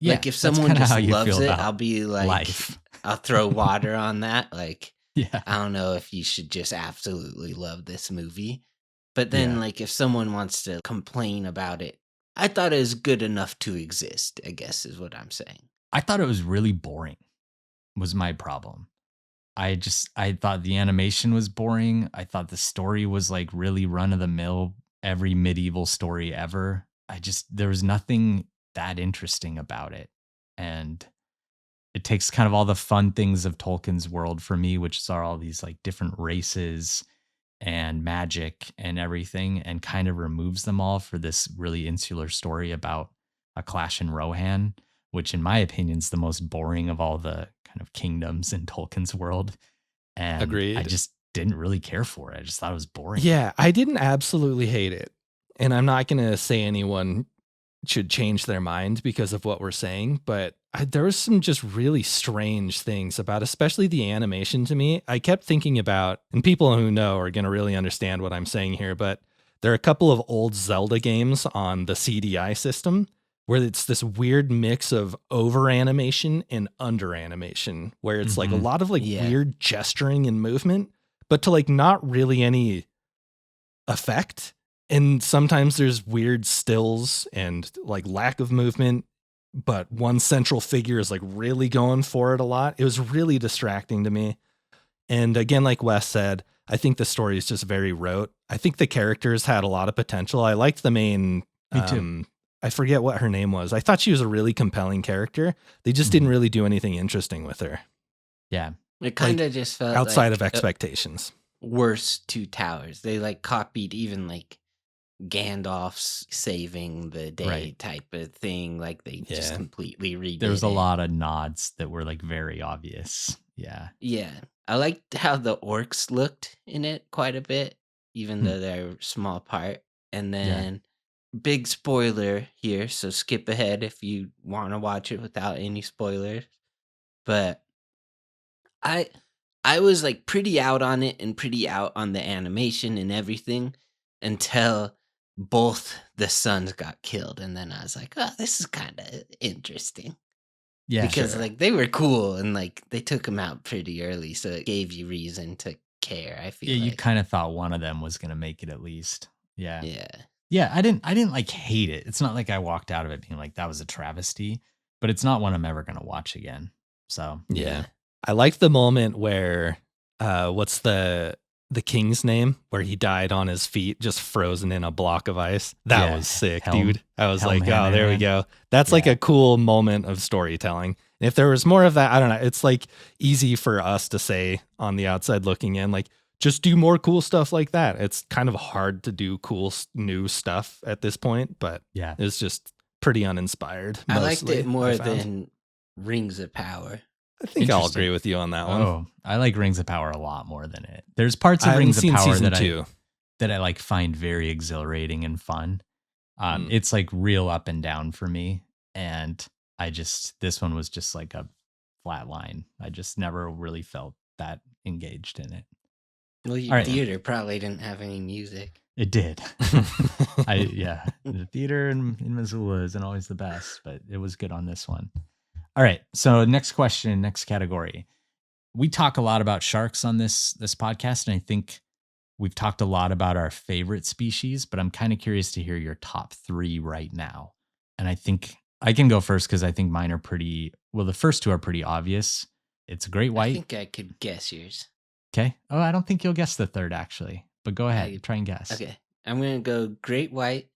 Yeah, Like if that's someone kinda how just you loves feel it, about I'll be like, life. I'll throw water on that. Like Yeah. I don't know if you should just absolutely love this movie, but then Yeah. like if someone wants to complain about it, I thought it was good enough to exist. I guess is what I'm saying. I thought it was really boring, was my problem. I thought the animation was boring. I thought the story was like really run of the mill, every medieval story ever. There was nothing that interesting about it. And it takes kind of all the fun things of Tolkien's world for me, which are all these like different races and magic and everything, and kind of removes them all for this really insular story about a clash in Rohan, which in my opinion is the most boring of all the kind of kingdoms in Tolkien's world. And Agreed. I just didn't really care for it. I just thought it was boring. Yeah, I didn't absolutely hate it. And I'm not going to say anyone should change their mind because of what we're saying, but there was some just really strange things about, especially the animation to me. I kept thinking about, and people who know are going to really understand what I'm saying here, but there are a couple of old Zelda games on the CDI system where it's this weird mix of over animation and under animation, where it's like a lot of like weird gesturing and movement, but to like not really any effect. And sometimes there's weird stills and like lack of movement, but one central figure is like really going for it a lot. It was really distracting to me. And again, like Wes said, I think the story is just very rote. I think the characters had a lot of potential. I liked the main. Me too. I forget what her name was. I thought she was a really compelling character. They just didn't really do anything interesting with her. Yeah. It kind of just felt outside like of expectations. Worse Two Towers. They like copied even like Gandalf's saving the day type of thing. Like they just completely redid There was a it. lot of nods that were like very obvious. Yeah. Yeah. I liked how the orcs looked in it quite a bit, even though they're a small part. And then big spoiler here, so skip ahead if you want to watch it without any spoilers. But I was like pretty out on it and pretty out on the animation and everything until both the sons got killed, and then I was like, oh, this is kind of interesting. Yeah. Because like they were cool and like they took them out pretty early, so it gave you reason to care. I feel you like. kind of thought one of them was gonna make it at least. Yeah. Yeah. I didn't like hate it. It's not like I walked out of it being like that was a travesty, but it's not one I'm ever gonna watch again. So yeah. I liked the moment where what's the king's name, where he died on his feet, just frozen in a block of ice. That was sick, dude. I was like, oh, there we go. That's like a cool moment of storytelling. And if there was more of that, I don't know. It's like easy for us to say on the outside looking in, like, just do more cool stuff like that. It's kind of hard to do cool new stuff at this point, but it's just pretty uninspired. I liked it more than Rings of Power. I think I'll agree with you on that one. Oh, I like Rings of Power a lot more than it. There's parts of Rings of Power that I like find very exhilarating and fun. It's like real up and down for me. And this one was just like a flat line. I just never really felt that engaged in it. Well, your theater probably didn't have any music. It did. The theater in Missoula isn't always the best, but it was good on this one. All right. So next question, next category. We talk a lot about sharks on this podcast, and I think we've talked a lot about our favorite species, but I'm kind of curious to hear your top 3 right now. And I think I can go first because I think mine are pretty, well, the first 2 are pretty obvious. It's a great white. I think I could guess yours. Okay. Oh, I don't think you'll guess the third actually, but go ahead. Try and guess. Okay. I'm going to go great white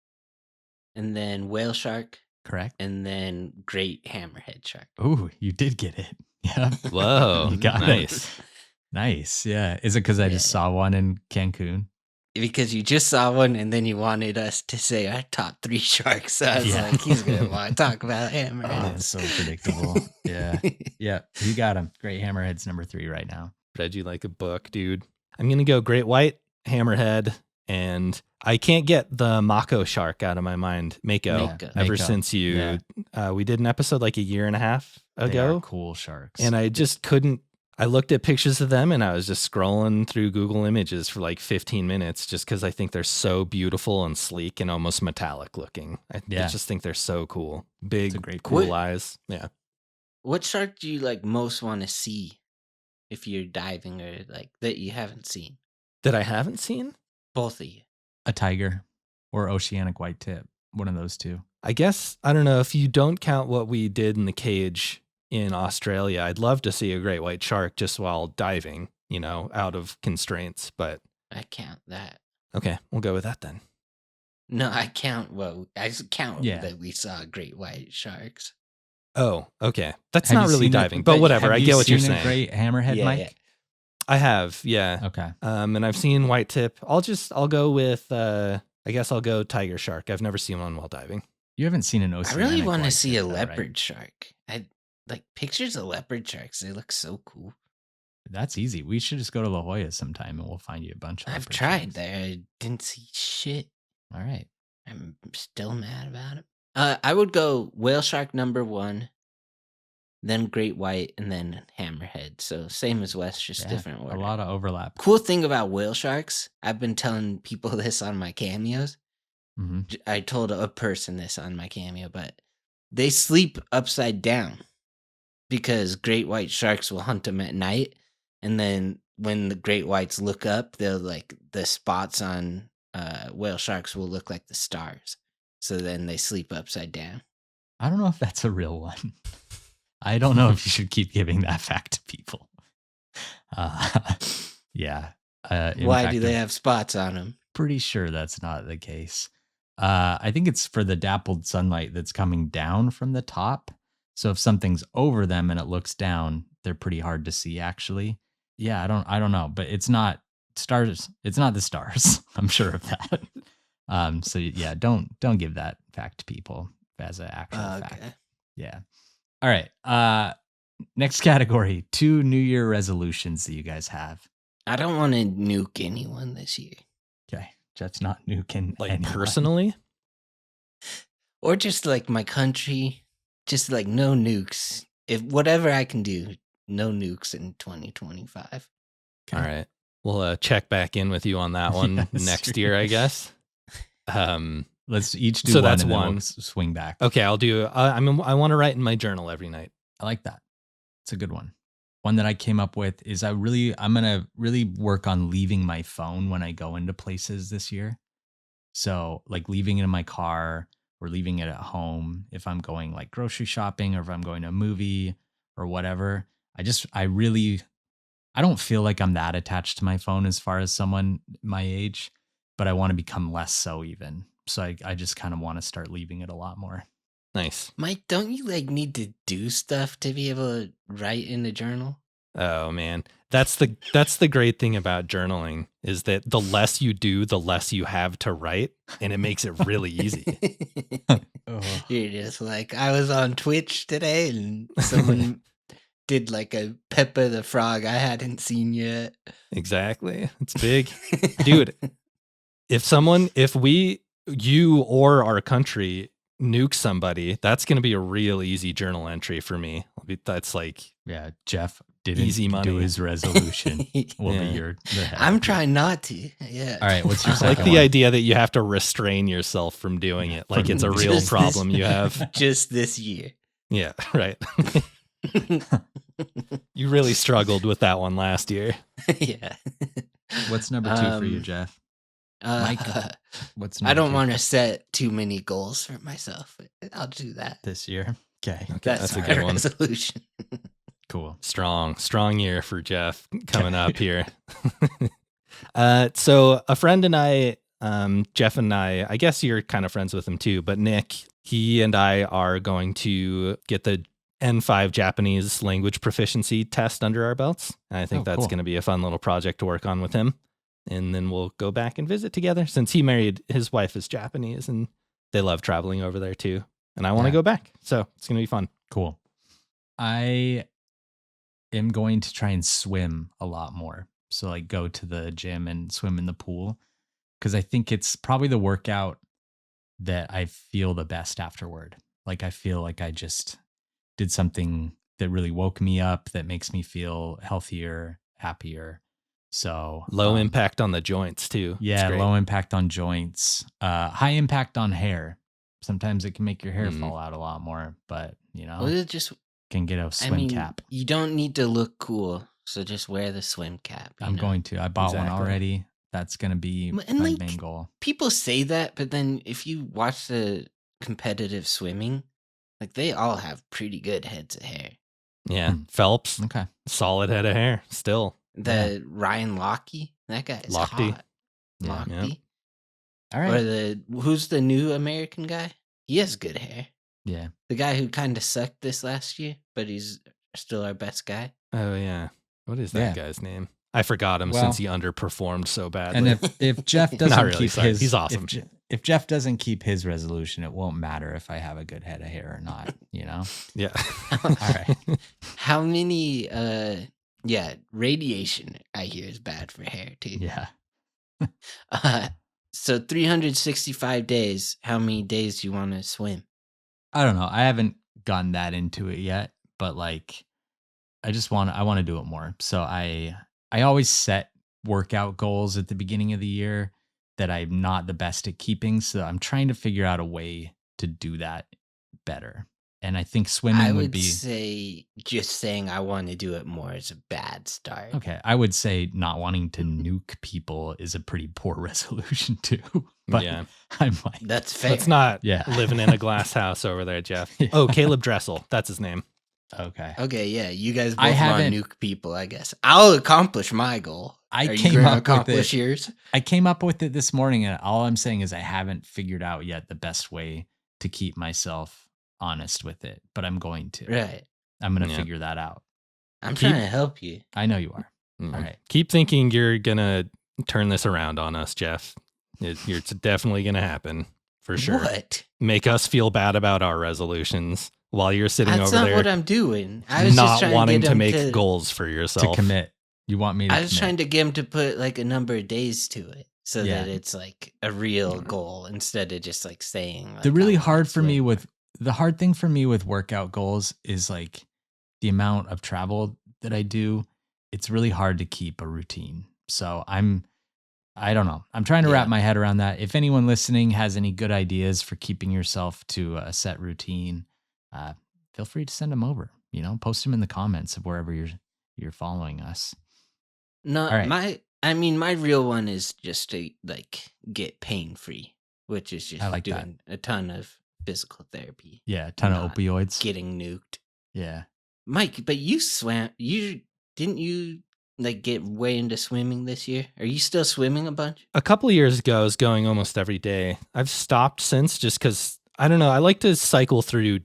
and then whale shark. Correct. And then great hammerhead shark. Ooh, you did get it. Yeah. Whoa. You got nice. it. Nice. Yeah. Is it because I just saw one in Cancun? Because you just saw one and then you wanted us to say our top 3 sharks. So I was like, he's going to want to talk about hammerheads. Oh, it's so predictable. Yeah. Yeah. You got him. Great hammerhead's number 3 right now. Read you like a book, dude. I'm going to go great white hammerhead, and I can't get the mako shark out of my mind. Mako. Ever Mako. since we did an episode like a year and a half They ago. are cool sharks. And I just couldn't. I looked at pictures of them and I was just scrolling through Google Images for like 15 minutes just because I think they're so beautiful and sleek and almost metallic looking. I just think they're so cool. Big, great cool eyes. Yeah. What shark do you like most want to see if you're diving or like that you haven't seen? That I haven't seen? Both of you. A tiger or oceanic white tip. One of those two. I guess, I don't know, if you don't count what we did in the cage in Australia, I'd love to see a great white shark just while diving, out of constraints, but I count that. okay, we'll go with that then. No, I count that we saw great white sharks. Oh, okay. That's Have not you really seen diving, but whatever. I get what you're Have you saying. seen a great hammerhead, Mike? Yeah. I have, yeah. Okay. And I've seen white tip. I'll go with, I guess I'll go tiger shark. I've never seen one while diving. You haven't seen an I oceanic really want to white see tip, a though, leopard right? shark. I like pictures of leopard sharks. They look so cool. That's easy. We should just go to La Jolla sometime and we'll find you a bunch of I've leopard tried sharks. there. I didn't see shit. All right. I'm still mad about it. I would go whale shark number 1, then great white, and then hammerhead. So same as West, just different order. A lot of overlap. Cool thing about whale sharks, I've been telling people this on my cameos. Mm-hmm. I told a person this on my cameo, but they sleep upside down because great white sharks will hunt them at night. And then when the great whites look up, they'll like the spots on whale sharks will look like the stars. So then they sleep upside down. I don't know if that's a real one. I don't know if you should keep giving that fact to people. Yeah. Why do they have spots on them? Pretty sure that's not the case. I think it's for the dappled sunlight that's coming down from the top. So if something's over them and it looks down, they're pretty hard to see actually. Yeah, I don't know, but it's not stars. It's not the stars. I'm sure of that. So yeah, don't give that fact to people as an actual fact. Yeah. All right. Next category, 2 New Year resolutions that you guys have. I don't want to nuke anyone this year. Okay. Jeff's not nuking Like anyone. personally? Or just like my country. Just like no nukes. If whatever I can do, no nukes in 2025. Okay. All right. We'll check back in with you on that one next year, I guess. Let's each do so one that's and then one. we'll swing back. Okay, I'll do. I want to write in my journal every night. I like that. It's a good one. One that I came up with is I'm going to really work on leaving my phone when I go into places this year. So like leaving it in my car or leaving it at home if I'm going like grocery shopping or if I'm going to a movie or whatever. I don't feel like I'm that attached to my phone as far as someone my age, but I want to become less so even. So I just kind of want to start leaving it a lot more. Nice. Mike, don't you like need to do stuff to be able to write in a journal? Oh man, that's the great thing about journaling is that the less you do, the less you have to write, and it makes it really easy. You're just like, I was on Twitch today and someone did like a Peppa the Frog I hadn't seen yet. Exactly. It's big. Dude, if you or our country nuke somebody, that's going to be a real easy journal entry for me. That's like, yeah, Jeff didn't easy money. do his resolution. Will Yeah. be the head. I'm trying not to. Yeah. All right, what's your I like second the one? idea that you have to restrain yourself from doing it. Like it's a real Just problem this- you have. Just this year. Yeah, right. You really struggled with that one last year. Yeah. What's number 2 for you, Um, Jeff? Mike, What's I number don't 2 want to set too many goals for myself. I'll do that. this year? Okay, That's a my good one. resolution. cool. Strong year for Jeff coming up here. So a friend and I, Jeff and I guess you're kind of friends with him too, but Nick, he and I are going to get the N5 Japanese language proficiency test under our belts. And I think that's cool. going to be a fun little project to work on with him. And then we'll go back and visit together since he married, his wife is Japanese and they love traveling over there too. And I want to Yeah. go back. So it's going to be fun. Cool. I am going to try and swim a lot more So like go to the gym and swim in the pool. Cause I think it's probably the workout that I feel the best afterward. Like I feel like I just did something that really woke me up, that makes me feel healthier, happier. So Low impact on the joints too. Yeah, low impact on joints, high impact on hair. Sometimes it can make your hair fall out a lot more, but Well, it just can get a swim cap. You don't need to look cool, so just wear the swim cap. I'm going to. I bought one already. That's going to be my main goal. People say that, but then if you watch the competitive swimming, like they all have pretty good heads of hair. Yeah, Phelps. Okay. Solid head of hair still. Ryan Lochte, that guy is Lochte. hot. Yeah. Lochte. All right. Or who's the new American guy? He has good hair. Yeah. The guy who kind of sucked this last year, but he's still our best guy. Oh yeah. What is that guy's name? I forgot him since he underperformed so badly. And if Jeff doesn't keep his, he's awesome. If Jeff doesn't keep his resolution, it won't matter if I have a good head of hair or not. Yeah. All right. How many? Radiation I hear is bad for hair too. Yeah. So 365 days. How many days do you want to swim? I don't know. I haven't gotten that into it yet, but like, I want to do it more. So I always set workout goals at the beginning of the year that I'm not the best at keeping. So I'm trying to figure out a way to do that better. And I think swimming would be. I would say just saying I want to do it more is a bad start. Okay. I would say not wanting to nuke people is a pretty poor resolution too. But yeah. I'm like, that's fair. Let's not living in a glass house over there, Jeff. Yeah. Oh, Caleb Dressel. That's his name. Okay, yeah. You guys both want to nuke people, I guess. I'll accomplish my goal. I came up with it this morning, and all I'm saying is I haven't figured out yet the best way to keep myself honest with it, but I'm going to. Right. I'm going to figure that out. I'm trying to help you. I know you are. Mm-hmm. All right. Keep thinking you're going to turn this around on us, Jeff. It's definitely going to happen for sure. What? Make us feel bad about our resolutions while you're sitting over there. That's not what I'm doing. I was not just trying wanting to make to goals for yourself. To commit. You want me to I was trying to get him to put like a number of days to it so that it's like a real goal instead of just like saying. Like, the hard thing for me with workout goals is like the amount of travel that I do. It's really hard to keep a routine. So I don't know. I'm trying to wrap my head around that. If anyone listening has any good ideas for keeping yourself to a set routine, feel free to send them over. Post them in the comments of wherever you're following us. No, right. My real one is just to like get pain free, which is just doing a ton of physical therapy. Yeah, a ton of opioids. Getting nuked. Yeah. Mike, but you swam. Didn't you like get way into swimming this year? Are you still swimming a bunch? A couple of years ago, I was going almost every day. I've stopped since just because, I don't know, I like to cycle through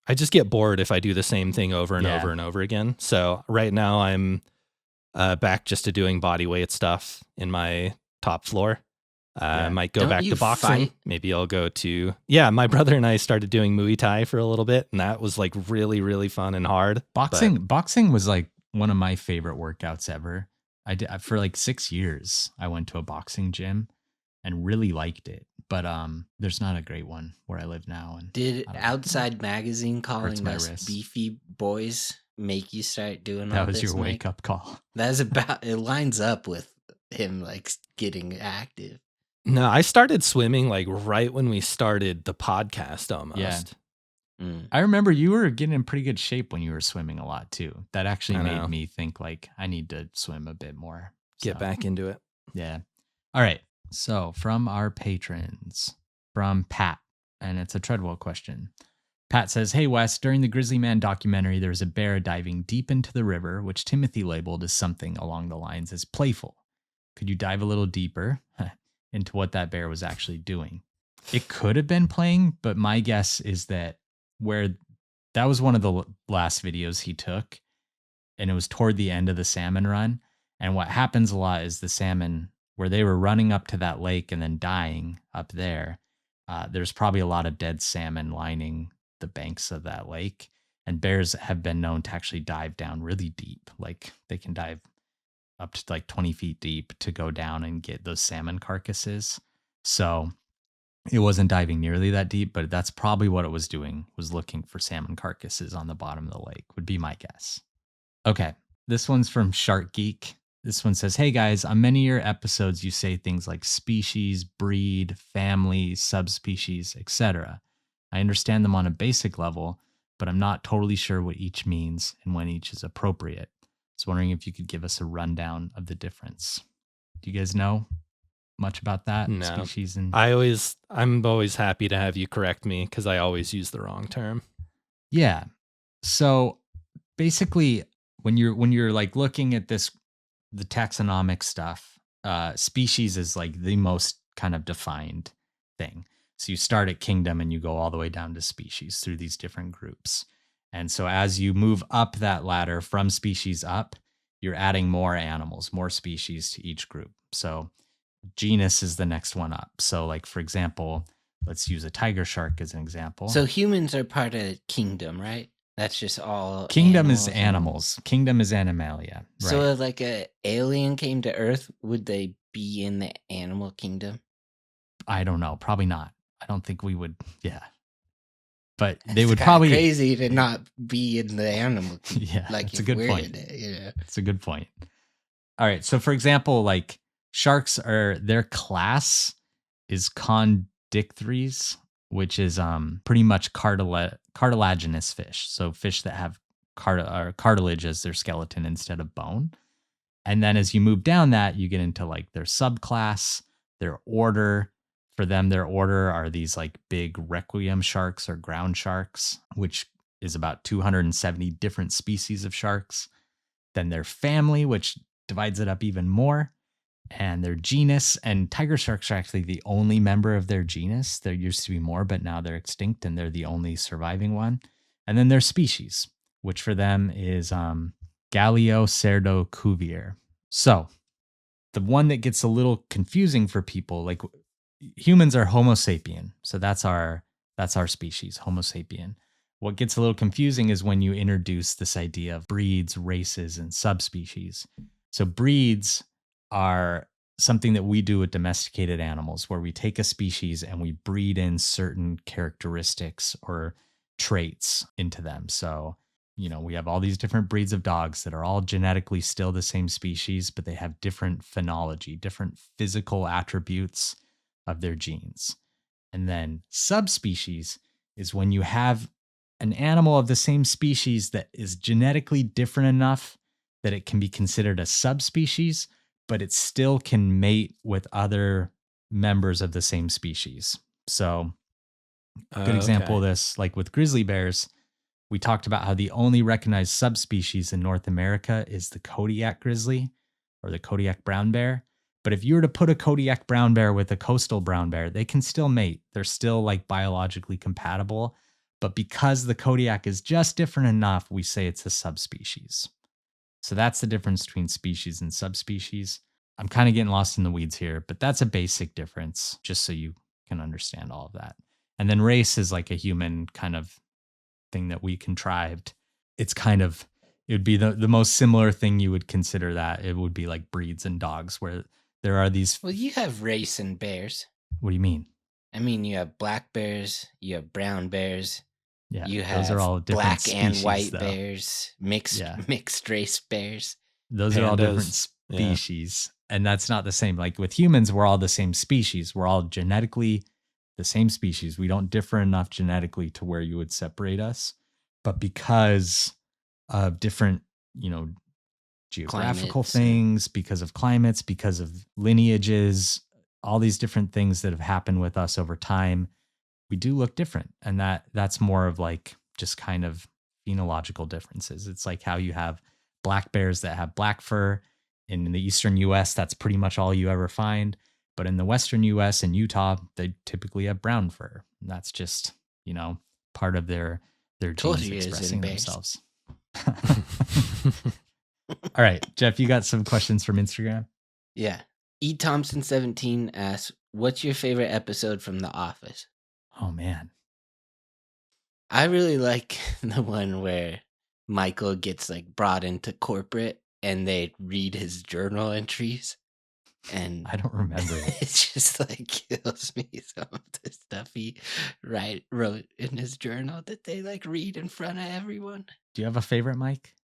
I just get bored if I do the same thing over and over and over again. So right now I'm back just to doing body weight stuff in my top floor. I might go back to boxing. Fight? Maybe I'll go to, my brother and I started doing Muay Thai for a little bit, and that was like really, really fun and hard. Boxing was like one of my favorite workouts ever. I did for like 6 years. I went to a boxing gym and really liked it. But there's not a great one where I live now. And did Outside Magazine calling us beefy boys make you start doing all this? That was your wake up call. It lines up with him like getting active. No, I started swimming like right when we started the podcast almost. Yeah. I remember you were getting in pretty good shape when you were swimming a lot too. That actually made me think like I need to swim a bit more. Get back into it. Yeah. All right. So from our patrons, from Pat, and it's a Treadwell question. Pat says, "Hey Wes, during the Grizzly Man documentary, there was a bear diving deep into the river, which Timothy labeled as something along the lines as playful. Could you dive a little deeper into what that bear was actually doing?" It could have been playing, but my guess is that that was one of the last videos he took, and it was toward the end of the salmon run. And what happens a lot is the salmon, where they were running up to that lake and then dying up there, there's probably a lot of dead salmon lining the banks of that lake. And bears have been known to actually dive down really deep. Like they can dive up to like 20 feet deep to go down and get those salmon carcasses. So it wasn't diving nearly that deep, but that's probably what it was doing, was looking for salmon carcasses on the bottom of the lake, would be my guess. Okay, this one's from Shark Geek. This one says, hey guys, on many of your episodes, you say things like species, breed, family, subspecies, etc. I understand them on a basic level, but I'm not totally sure what each means and when each is appropriate. I was wondering if you could give us a rundown of the difference. Do you guys know much about that? No. Species and I'm always happy to have you correct me because I always use the wrong term. Yeah. So basically, when you're like looking at this, the taxonomic stuff, species is like the most kind of defined thing. So you start at kingdom and you go all the way down to species through these different groups. And so as you move up that ladder from species up, you're adding more animals, more species to each group. So genus is the next one up. So like, for example, let's use a tiger shark as an example. So humans are part of kingdom, right? That's just all. Kingdom is animals. Kingdom is animalia. Right. So if like a alien came to Earth, would they be in the animal kingdom? I don't know. Probably not. I don't think we would. Yeah. But they It's would kinda probably. crazy to not be in the animal kingdom. Yeah. Like That's a good point. Yeah. It's a good point. All right. So for example, like sharks their class is Condicthyres, which is pretty much cartilaginous fish. So fish that have cartilage as their skeleton instead of bone. And then as you move down that, you get into like their subclass, their order. For them, their order are these like big requiem sharks or ground sharks, which is about 270 different species of sharks. Then their family, which divides it up even more. And their genus, and tiger sharks are actually the only member of their genus. There used to be more, but now they're extinct and they're the only surviving one. And then their species, which for them is Galiocerdocuvier. So the one that gets a little confusing for people, like humans are Homo sapien. So that's our species, Homo sapien. What gets a little confusing is when you introduce this idea of breeds, races, and subspecies. So breeds are something that we do with domesticated animals, where we take a species and we breed in certain characteristics or traits into them. So, we have all these different breeds of dogs that are all genetically still the same species, but they have different phenology, different physical attributes of their genes. And then subspecies is when you have an animal of the same species that is genetically different enough that it can be considered a subspecies, but it still can mate with other members of the same species. So a good example of this, like with grizzly bears, we talked about how the only recognized subspecies in North America is the Kodiak grizzly or the Kodiak brown bear. But if you were to put a Kodiak brown bear with a coastal brown bear, they can still mate. They're still like biologically compatible. But because the Kodiak is just different enough, we say it's a subspecies. So that's the difference between species and subspecies. I'm kind of getting lost in the weeds here, but that's a basic difference, just so you can understand all of that. And then race is like a human kind of thing that we contrived. It's kind of, it would be the most similar thing you would consider that. It would be like breeds and dogs, where there are these. Well, you have race in bears. What do you mean? I mean, you have black bears, you have brown bears. Yeah, you have those are all different black species, and white though. bears, mixed race bears. Those are all different species. Yeah. And that's not the same. Like with humans, we're all the same species. We're all genetically the same species. We don't differ enough genetically to where you would separate us. But because of different, geographical things, because of climates, because of lineages, all these different things that have happened with us over time, we do look different. And that's more of like just kind of phenological differences. It's like how you have black bears that have black fur. And in the eastern US, that's pretty much all you ever find. But in the western US and Utah, they typically have brown fur. And that's just, part of their genes expressing themselves. All right, Jeff, you got some questions from Instagram? Yeah. E. Thompson17 asks, what's your favorite episode from The Office? Oh, man. I really like the one where Michael gets like brought into corporate and they read his journal entries. And I don't remember it. it just like kills me, some of the stuff he wrote in his journal that they like read in front of everyone. Do you have a favorite, Mike?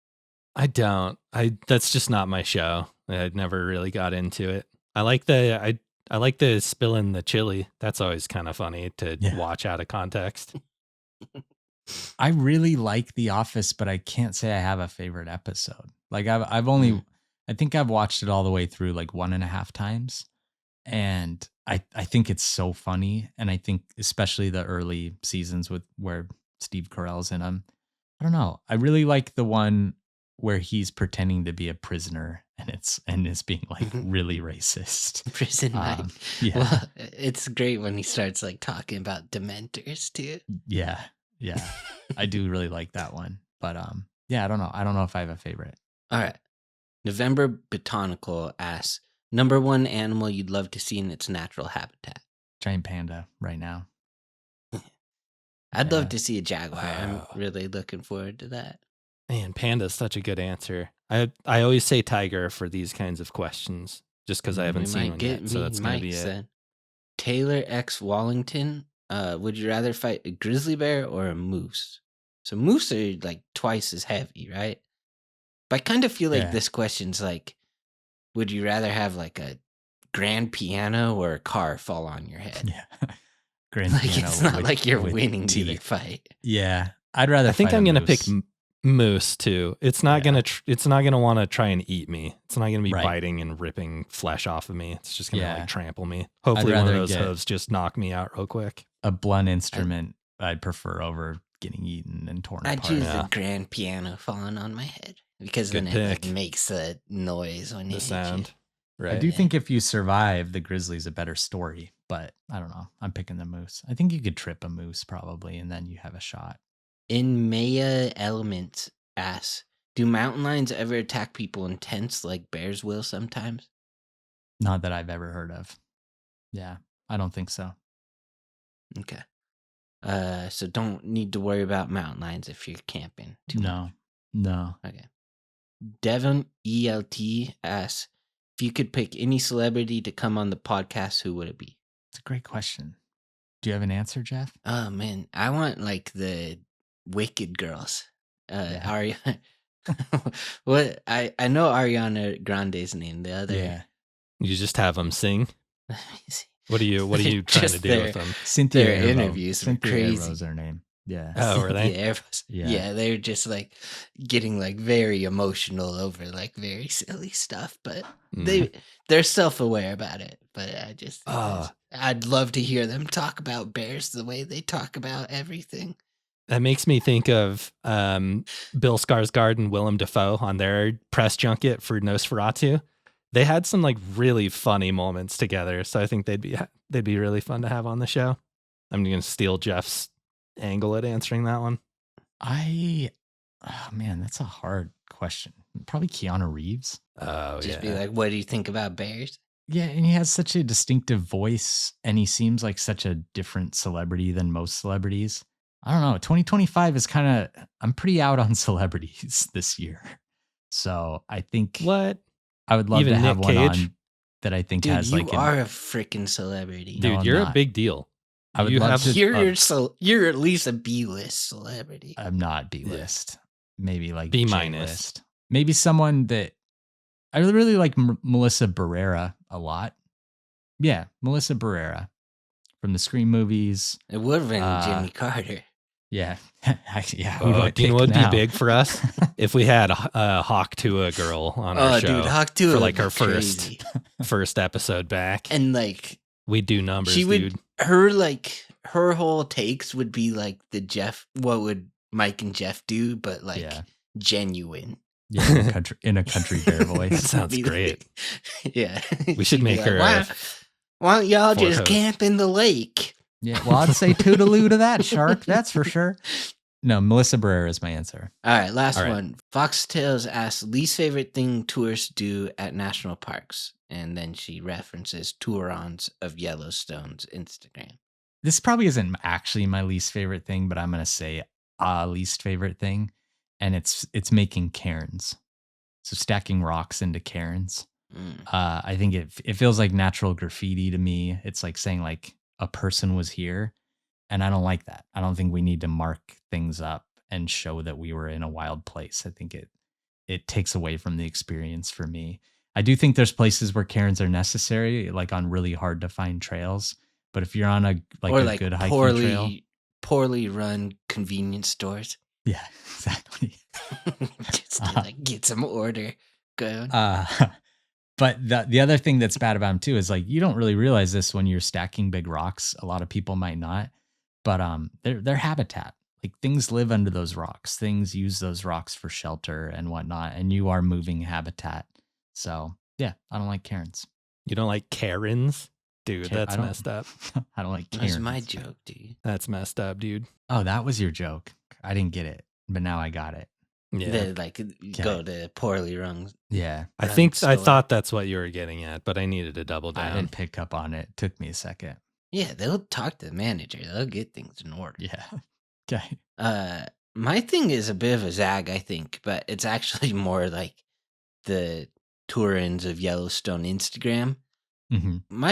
I don't. That's just not my show. I never really got into it. I like the spilling the chili. That's always kind of funny to watch out of context. I really like The Office, but I can't say I have a favorite episode. Like I've only I think I've watched it all the way through like 1.5 times. And I think it's so funny. And I think especially the early seasons with where Steve Carell's in them. I don't know. I really like the one where he's pretending to be a prisoner and it's being like really racist. Prison Mike. Yeah. Well, it's great when he starts like talking about Dementors too. Yeah. I do really like that one. But yeah, I don't know. I don't know if I have a favorite. All right. November Botanical asks, number one animal you'd love to see in its natural habitat. Giant panda right now. I'd love to see a jaguar. I'm really looking forward to that. Man, panda's such a good answer. I always say tiger for these kinds of questions, just because I haven't seen one yet. So that's going to be it. Taylor X Wallington, would you rather fight a grizzly bear or a moose? So moose are like twice as heavy, right? But I kind of feel like this question's like, would you rather have like a grand piano or a car fall on your head? Yeah. Grand like piano it's not like you're winning either fight. Yeah. I'd rather I think I'm going to pick moose. Moose too. It's not gonna. It's not gonna want to try and eat me. It's not gonna be biting and ripping flesh off of me. It's just gonna like trample me. Hopefully, one of those hooves just knock me out real quick. A blunt instrument I'd prefer over getting eaten and torn apart. I'd choose the grand piano falling on my head because then it like, makes a noise when you sound. Right. I do think if you survive, the grizzly's a better story. But I don't know. I'm picking the moose. I think you could trip a moose probably, and then you have a shot. In Maya Elements asks, do mountain lions ever attack people in tents like bears will sometimes? Not that I've ever heard of. Yeah, I don't think so. Okay. So don't need to worry about mountain lions if you're camping too much. No. Okay. Devon ELT asks, if you could pick any celebrity to come on the podcast, who would it be? It's a great question. Do you have an answer, Jeff? Oh, man. I want like the Wicked girls. Ariana. What I know Ariana Grande's name. The other. Yeah. You just have them sing. Let me see. What are you trying to do with them? Cynthia Their interviews were crazy. Is her name. Yeah. Oh, were they? Yeah, they're just like getting like very emotional over like very silly stuff, but they're self-aware about it. But I'd love to hear them talk about bears the way they talk about everything. That makes me think of Bill Skarsgård and Willem Dafoe on their press junket for Nosferatu. They had some like really funny moments together, so I think they'd be really fun to have on the show. I'm going to steal Jeff's angle at answering that one. Man, that's a hard question. Probably Keanu Reeves. Oh, Just be like, what do you think about bears? Yeah, and he has such a distinctive voice, and he seems like such a different celebrity than most celebrities. I don't know. 2025 is I'm pretty out on celebrities this year. So I think I would love to have one on that I think has like you are a freaking celebrity. Dude, you're a big deal. I would love to. You're at least a B-list celebrity. I'm not B-list. Maybe like B-. J-list. Maybe someone that I really like Melissa Barrera a lot. Yeah, Melissa Barrera from the Scream movies. It would have been Jimmy Carter. Yeah. Yeah. Do you know what would be big for us? If we had a Hawk Tua girl on our show. Dude, Hawk Tua for like our first episode back. And like we'd do numbers, dude. Her whole takes would be like what would Mike and Jeff do, but like genuine. Yeah, in a country bear voice. That sounds great. Yeah. We should make her why don't y'all just camp in the lake? Yeah, well, I'd say toodaloo to that, shark. That's for sure. No, Melissa Barrera is my answer. All right, last one. Foxtails asks, least favorite thing tourists do at national parks. And then she references Tourons of Yellowstone's Instagram. This probably isn't actually my least favorite thing, but I'm going to say least favorite thing. And it's making cairns. So stacking rocks into cairns. Mm. I think it feels like natural graffiti to me. It's like saying like a person was here. And I don't like that. I don't think we need to mark things up and show that we were in a wild place. I think it takes away from the experience for me. I do think there's places where cairns are necessary, like on really hard to find trails. But if you're on a good hiking trail, poorly run convenience stores. yeah, exactly. Just to, like get some order going. But the other thing that's bad about them too is like you don't really realize this when you're stacking big rocks. A lot of people might not, but they're habitat. Like things live under those rocks. Things use those rocks for shelter and whatnot, and you are moving habitat. So yeah, I don't like cairns. You don't like Karens? Dude, that's messed up. I don't like cairns. That's my joke, dude. That's messed up, dude. Oh, that was your joke. I didn't get it, but now I got it. Yeah. They go to poorly run. Yeah. I thought that's what you were getting at, but I needed to double down. I didn't pick up on it. Took me a second. Yeah, they'll talk to the manager. They'll get things in order. Yeah. Okay. My thing is a bit of a zag, I think, but it's actually more like the Tourins of Yellowstone Instagram. Mm-hmm.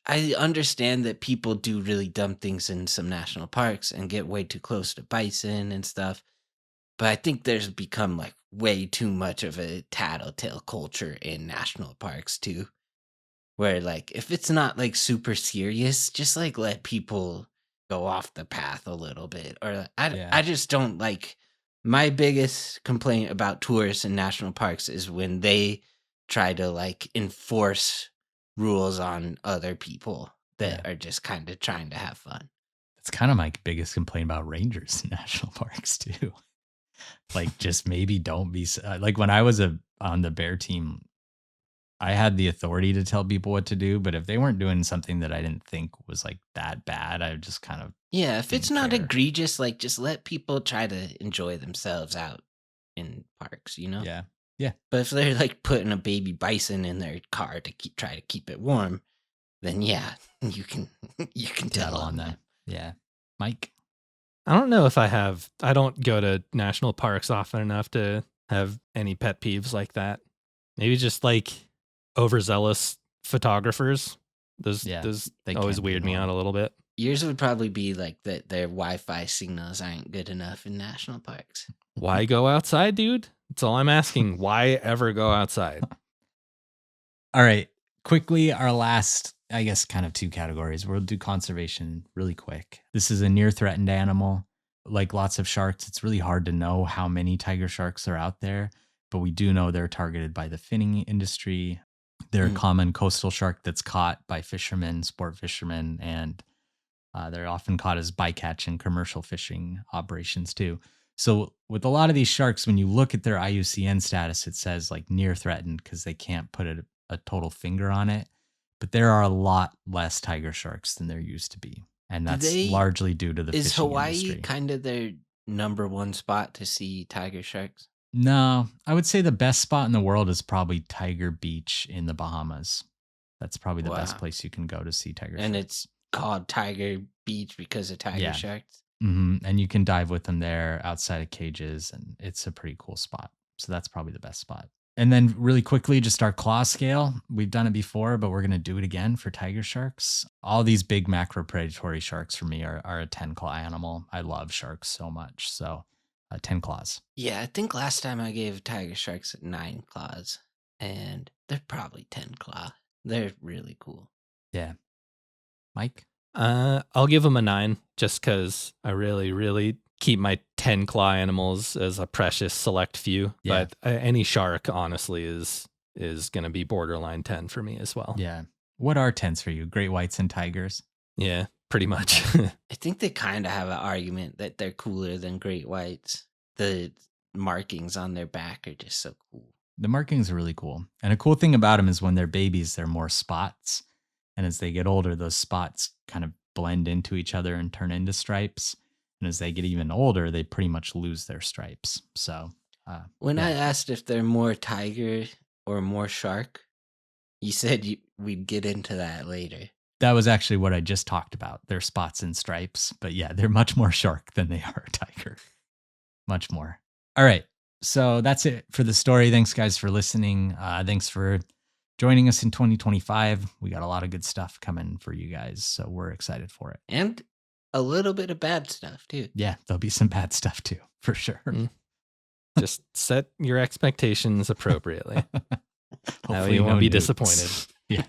I understand that people do really dumb things in some national parks and get way too close to bison and stuff. But I think there's become like way too much of a tattletale culture in national parks too. Where like if it's not like super serious, just like let people go off the path a little bit. Or I just don't like, my biggest complaint about tourists in national parks is when they try to like enforce rules on other people that are just kind of trying to have fun. That's kind of my biggest complaint about rangers in national parks too. Like just maybe don't be like when I was on the bear team, I had the authority to tell people what to do, but if they weren't doing something that I didn't think was like that bad, I just kind of if it's not egregious, like just let people try to enjoy themselves out in parks, you know? Yeah. But if they're like putting a baby bison in their car to try to keep it warm, then you can tell on that. Yeah. Mike? I don't know if I don't go to national parks often enough to have any pet peeves like that. Maybe just like overzealous photographers. Those always weird me out a little bit. Yours would probably be like that their Wi-Fi signals aren't good enough in national parks. Why go outside, dude? That's all I'm asking. Why ever go outside? All right. Quickly, our last, I guess, kind of two categories. We'll do conservation really quick. This is a near threatened animal. Like lots of sharks, it's really hard to know how many tiger sharks are out there, but we do know they're targeted by the finning industry. They're a common coastal shark that's caught by fishermen, sport fishermen, and they're often caught as bycatch in commercial fishing operations too. So with a lot of these sharks, when you look at their IUCN status, it says like near threatened because they can't put a total finger on it. But there are a lot less tiger sharks than there used to be. And that's largely due to the fishing industry. Is Hawaii kind of their number one spot to see tiger sharks? No, I would say the best spot in the world is probably Tiger Beach in the Bahamas. That's probably the best place you can go to see tiger sharks. And it's called Tiger Beach because of tiger sharks? Mm-hmm. And you can dive with them there outside of cages, and it's a pretty cool spot. So that's probably the best spot. And then really quickly, just our claw scale. We've done it before, but we're going to do it again for tiger sharks. All these big macropredatory sharks for me are a 10 claw animal. I love sharks so much. So 10 claws. Yeah, I think last time I gave tiger sharks 9 claws, and they're probably 10 claw. They're really cool. Yeah. Mike? I'll give them a 9 just because I really, really keep my 10 claw animals as a precious select few. Yeah. But any shark, honestly, is going to be borderline 10 for me as well. Yeah. What are 10s for you? Great whites and tigers? Yeah, pretty much. I think they kind of have an argument that they're cooler than great whites. The markings on their back are just so cool. The markings are really cool. And a cool thing about them is when they're babies, they're more spots. And as they get older, those spots kind of blend into each other and turn into stripes. And as they get even older, they pretty much lose their stripes. So when I asked if they're more tiger or more shark, you said we'd get into that later. That was actually what I just talked about. They're spots and stripes. But yeah, they're much more shark than they are tiger. Much more. All right. So that's it for the story. Thanks, guys, for listening. Thanks for joining us in 2025. We got a lot of good stuff coming for you guys, so we're excited for it. And a little bit of bad stuff, too. Yeah, there'll be some bad stuff, too, for sure. Just set your expectations appropriately. Hopefully you won't be nukes. disappointed. Yeah.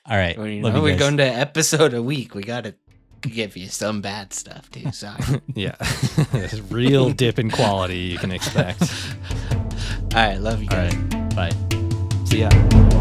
All right. Well, Love you we're guys. going to episode a week. We got to give you some bad stuff, too. Sorry. Yeah. There's a real dip in quality you can expect. All right. Love you All guys. right. Bye. See ya.